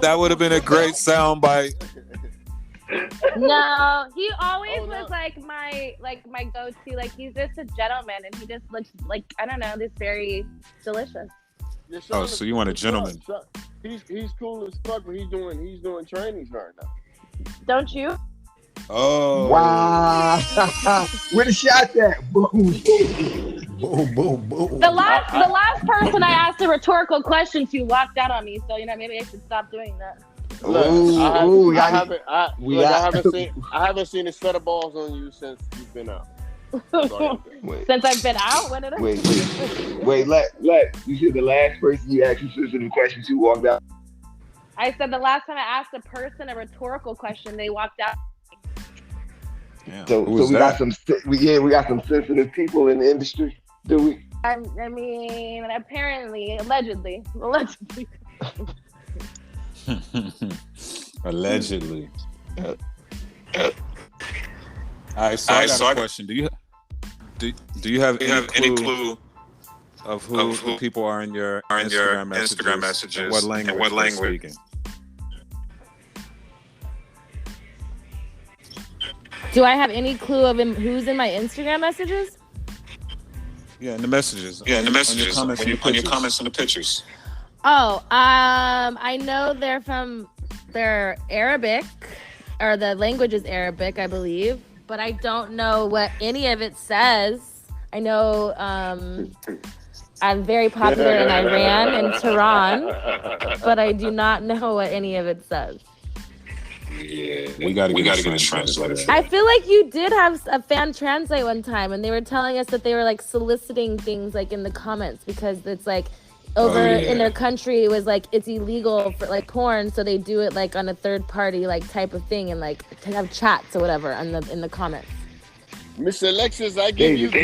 That would have been a great soundbite. No, he always was like my go-to. Like, he's just a gentleman, and he just looks like, I don't know, just very delicious. Oh, so you want a gentleman? He's cool as fuck, but he's doing trainings right now. Don't you? Oh. Wow. Where the shot at? Boom. Boom, boom, boom. The last person I asked a rhetorical question to walked out on me, so maybe I should stop doing that. Look, I haven't seen a set of balls on you since you've been out. Since I've been out, when did I? Wait, you said the last person you asked sensitive questions who walked out. I said the last time I asked a person a rhetorical question, they walked out. Yeah. So we got some sensitive people in the industry, do we? I mean, apparently, allegedly. Allegedly. All right, so I got a question. Do you have any clue of who the people are in your Instagram messages? And what language they're speaking? Do I have any clue of who's in my Instagram messages? Yeah, in the messages. On your comments and the pictures. Oh, I know they're Arabic, or the language is Arabic, I believe, but I don't know what any of it says. I know I'm very popular in Iran and Tehran, but I do not know what any of it says. Yeah, we gotta get a translator. I feel like you did have a fan translate one time, and they were telling us that they were like soliciting things like in the comments, because it's like in their country it was like it's illegal for like porn, so they do it like on a third party like type of thing, and like to have chats or whatever in the comments. Miss Alexis, I give you goat.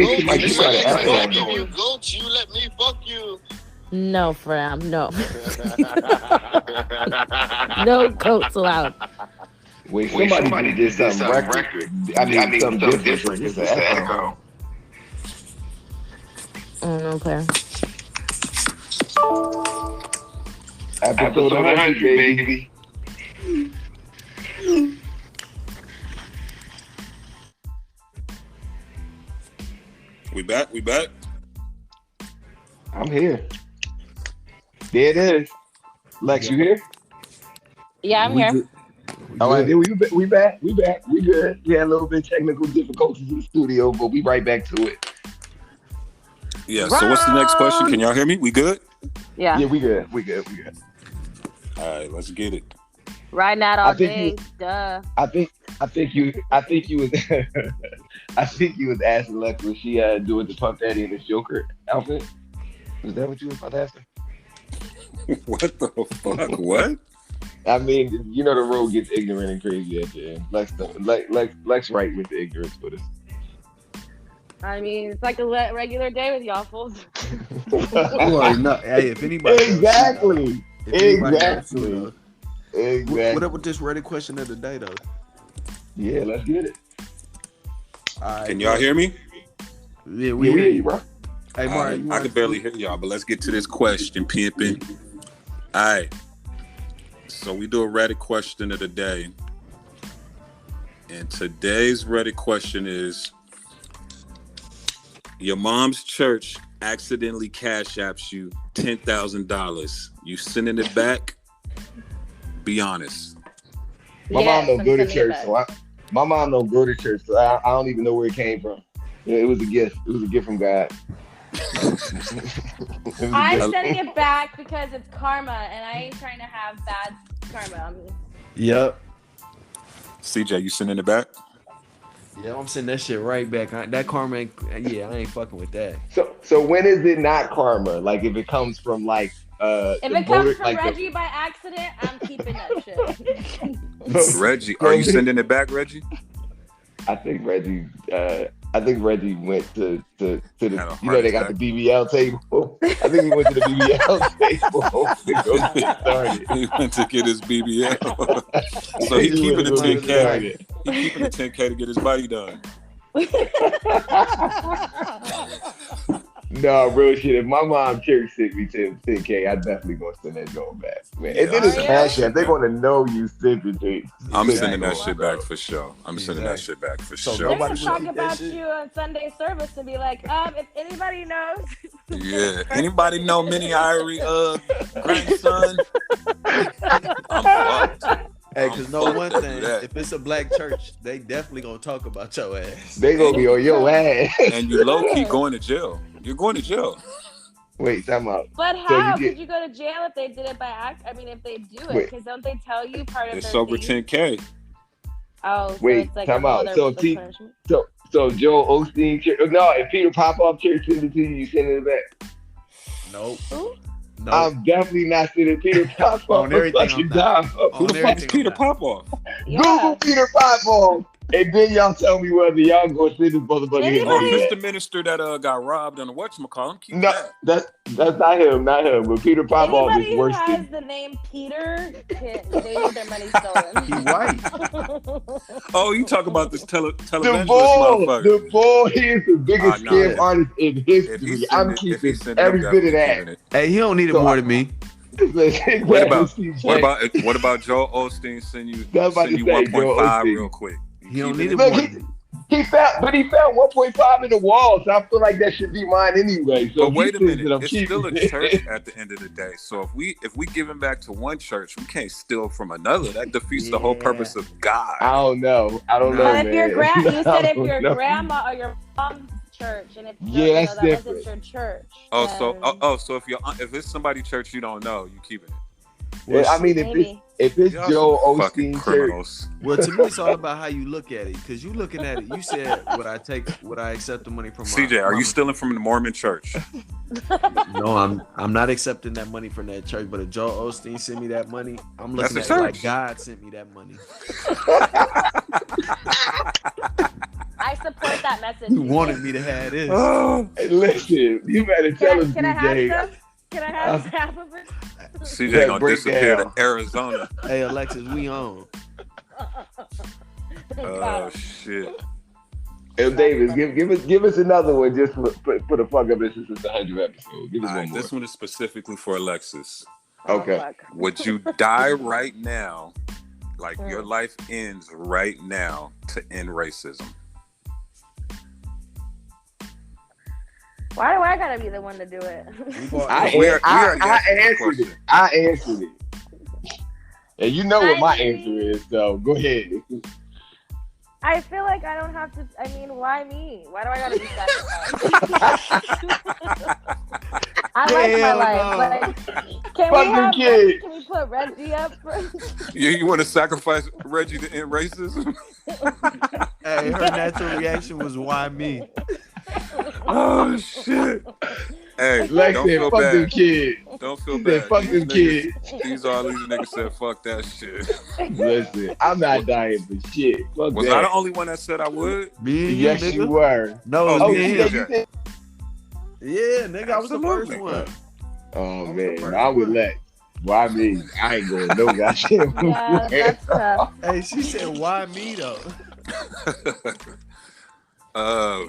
You let me fuck you. No, fam, no. No goats allowed. Wait, somebody did something record. I mean something different. It's an echo. No player. Episode 100, baby. We back. I'm here. There it is. Lex, you here? Yeah, I'm here. All right, we back. We good. We had a little bit of technical difficulties in the studio, but we right back to it. Yeah, so what's the next question? Can y'all hear me? We good? Yeah. Yeah, we good. All right, let's get it. Riding out all day. Duh. I think you was I think you was asking Lex was she doing the Puff Daddy in his Joker outfit. Is that what you was about to answer? What the fuck? What? I mean, you know the road gets ignorant and crazy at the end. Lex right with the ignorance for this. I mean, it's like a regular day with y'all fools. Well, no, hey, if anybody Exactly. Exactly. What up with this Reddit question of the day, though? Yeah, let's get it. Can y'all hear me? Yeah, We hear you, bro. Hey, Mark, I can barely hear y'all, but let's get to this question, pimping. All right. So we do a Reddit question of the day. And today's Reddit question is, your mom's church accidentally cash apps you $10,000. You sending it back? Be honest. My mom don't go to church, so my mom don't go to church, so I don't even know where it came from. Yeah, it was a gift. It was a gift from God. I'm sending it back because it's karma, and I ain't trying to have bad karma on me. Yep. CJ, you sending it back? Yeah, I'm sending that shit right back. That karma ain't, I ain't fucking with that. So when is it not karma? Like if it comes from like if it comes from Reggie by accident, I'm keeping that shit. Reggie, are you sending it back, Reggie? I think Reggie went to the they got the BBL table. I think he went to the BBL table to go get started. He went to get his BBL. So he keeping the 10K. He keeping the 10K to get his body done. No, real shit. If my mom church sent me 10K, I definitely gonna send that joint back, man. And then it's cash app. They're gonna know you sent it to. I'm sending that shit back for sure. I'm sending that shit back for sure. They're gonna talk about you on Sunday service and be like, if anybody knows. Yeah. Anybody know Minnie Irie grandson? I'm fucked. Hey, because one thing, if it's a black church, they definitely gonna talk about your ass. They gonna be on your ass. And you low key going to jail. You're going to jail. Wait, time out. But how could you go to jail if they did it by act? I mean, if they do it, because don't they tell you part of it's their over 10K. Oh, so wait, it's like time out. So Joel Osteen church. No, if Peter Popoff church send it to you, you send it back. Nope. Who? No. I'm definitely not sending Peter Popoff. On everything, Who the fuck is Peter Popoff? Google Peter Popoff, and then y'all tell me whether y'all gonna send this motherfucker. Oh, this the minister that got robbed on the whatchamacallit. No, that's not him, But Peter Popoff is worse than. Anybody who has than the name Peter, they need their money stolen. He white. Oh, you talk about this television motherfucker. The boy is the biggest scam artist in history. I'm keeping every bit of that. Hey, he don't need it more than me. What about Joel Osteen send you 1.5 real quick? He don't need it more than me. He found 1.5 in the wall, so I feel like that should be mine anyway. So but wait a minute, it's still a church at the end of the day. So if we give him back to one church, we can't steal from another. That defeats the whole purpose of God. I don't know, But if your grandma or your mom's church, and if that's that different. wasn't your church. So if it's somebody's church you don't know, you keeping it. Well, I mean, if it's Joel Osteen church, well, to me, it's all about how you look at it. Because you looking at it, you said, would I accept the money from my CJ? Are you stealing from the Mormon church? No, I'm not accepting that money from that church. But if Joel Osteen sent me that money, I'm looking at it like God sent me that money. I support that message. You wanted me to have this. Hey, listen, you better tell us, DJ. Can I have half of it? CJ gonna disappear to Arizona. Hey, Alexis, we on. Oh shit. Hey, Davis, give us another one just for the fuck up. This is the 100th episode. Give us one more. This one is specifically for Alexis. Okay. Would you die right now? Like your life ends right now to end racism? Why do I gotta be the one to do it? I answered it. And you know what my answer is, so go ahead. I feel like I don't have to. I mean, why me? Why do I gotta be sacrificed? I like my life. Like, can we put Reggie up first? You want to sacrifice Reggie to end racism? Hey, her natural reaction was, why me? Oh shit! Hey, Lex don't said, feel fuck them bad. kids. Don't feel He said, bad. fuck These them kids. niggas, all these niggas said, fuck that shit. Listen, I'm not dying for shit. Fuck Was that. I the only one that said I would? Me and you, Yes, nigga. you were. No, Oh, it's Oh, me yeah, and you him. said. Yeah, nigga, I was the Absolutely. first one. Oh, I was the man. first I would one. let. Why me? I ain't going no goddamn Yeah, that's tough. Hey, she said, why me though? Oh,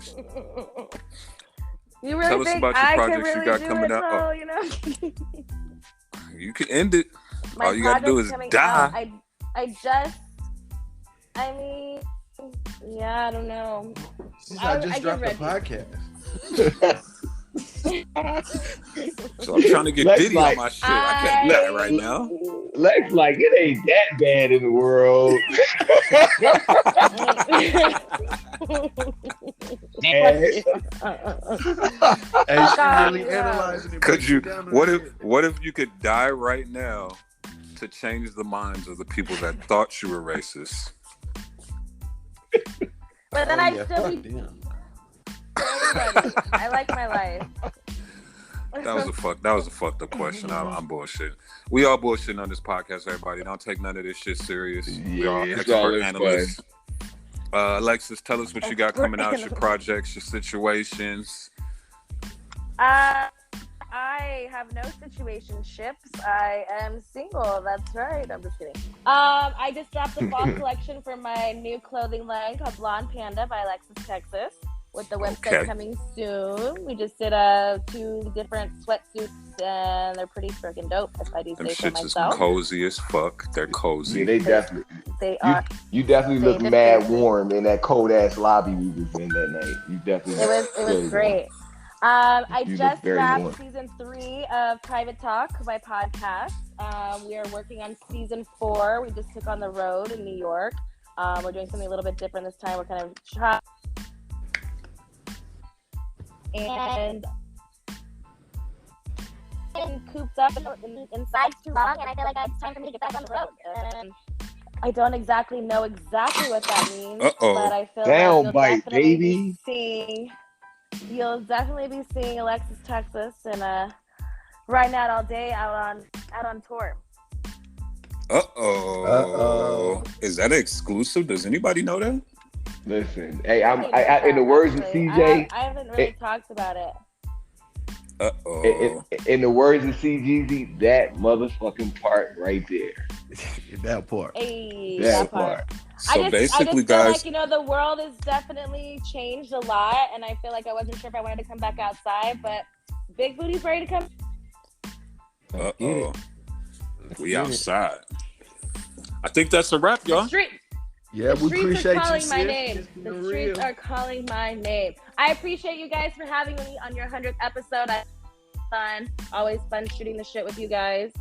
You really Tell us think about your I can projects you really got do coming it, out. though, you know? you can end it. My All you gotta do project's is coming die. out. I mean, yeah, I don't know. She said, I just get dropped the ready. podcast. So I'm trying to get Lex Diddy like- on my shit. I can't do that right now. Lex like, it ain't that bad in the world. Hey, she really Yeah. analyzing it. Could you? Down to What the if? minute. What if you could die right now to change the minds of the people that thought you were racist? But then Oh, I'd yeah, still fuck be them. everybody. I like my life. That was a fucked up question. I'm bullshitting. We all bullshitting on this podcast, everybody. Don't take none of this shit serious. We are Yeah, it's expert always analysts. Alexis, tell us what you got coming out, your projects, your situations. I have no situationships. I am single. That's right. I'm just kidding. I just dropped the fall collection for my new clothing line called Blonde Panda by Alexis Texas, with the website Okay. coming soon. We just did 2 different sweatsuits, and they're pretty freaking dope, if I do Them say so shits is myself. cozy as fuck. They're cozy. Yeah, they definitely. They are. You definitely They look did mad great. warm in that cold ass lobby we was in that night. You definitely. It was great. I You look just very wrapped warm. season 3 of Private Talk, my podcast. We are working on season 4. We just took on the road in New York. We're doing something a little bit different this time. We're kind of trying. And cooped up inside too long, and I feel like it's time for me to get back on the road. And I don't exactly know exactly what that means, Uh-oh. but I feel Down like bite, baby. You'll definitely be seeing Alexis Texas and Riding Out All Day out on tour. Uh-oh. Is that exclusive? Does anybody know that? Listen, hey, I in the words of CJ. I haven't really talked about it. Uh-oh. In the words of CJEEZY, that motherfucking part right there. That part. Hey, That part. So I just basically, feel guys, like, the world has definitely changed a lot, and I feel like I wasn't sure if I wanted to come back outside, but Big Booty's ready to come. uh-oh. We outside. I think that's a wrap, y'all. Yeah, The we streets appreciate are calling you, my sis. name. It's been The streets real. are calling my name. I appreciate you guys for having me on your 100th episode. I had fun. Always fun shooting the shit with you guys.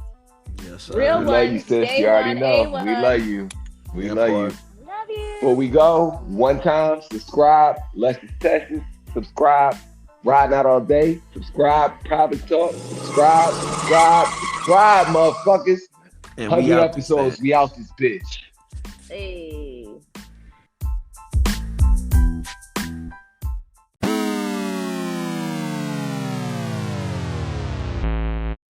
Yes, sir. Real We one. love you, sis. Day You already one, know. A1. We love you. We Yeah, love part. you. Love you. Before we go, one time, subscribe. Alexis Texas. Subscribe. Riding Out All Day. Subscribe. Private Talk. Subscribe. Subscribe, motherfuckers. And 100 we out this episodes. bitch. We out this bitch. Hey.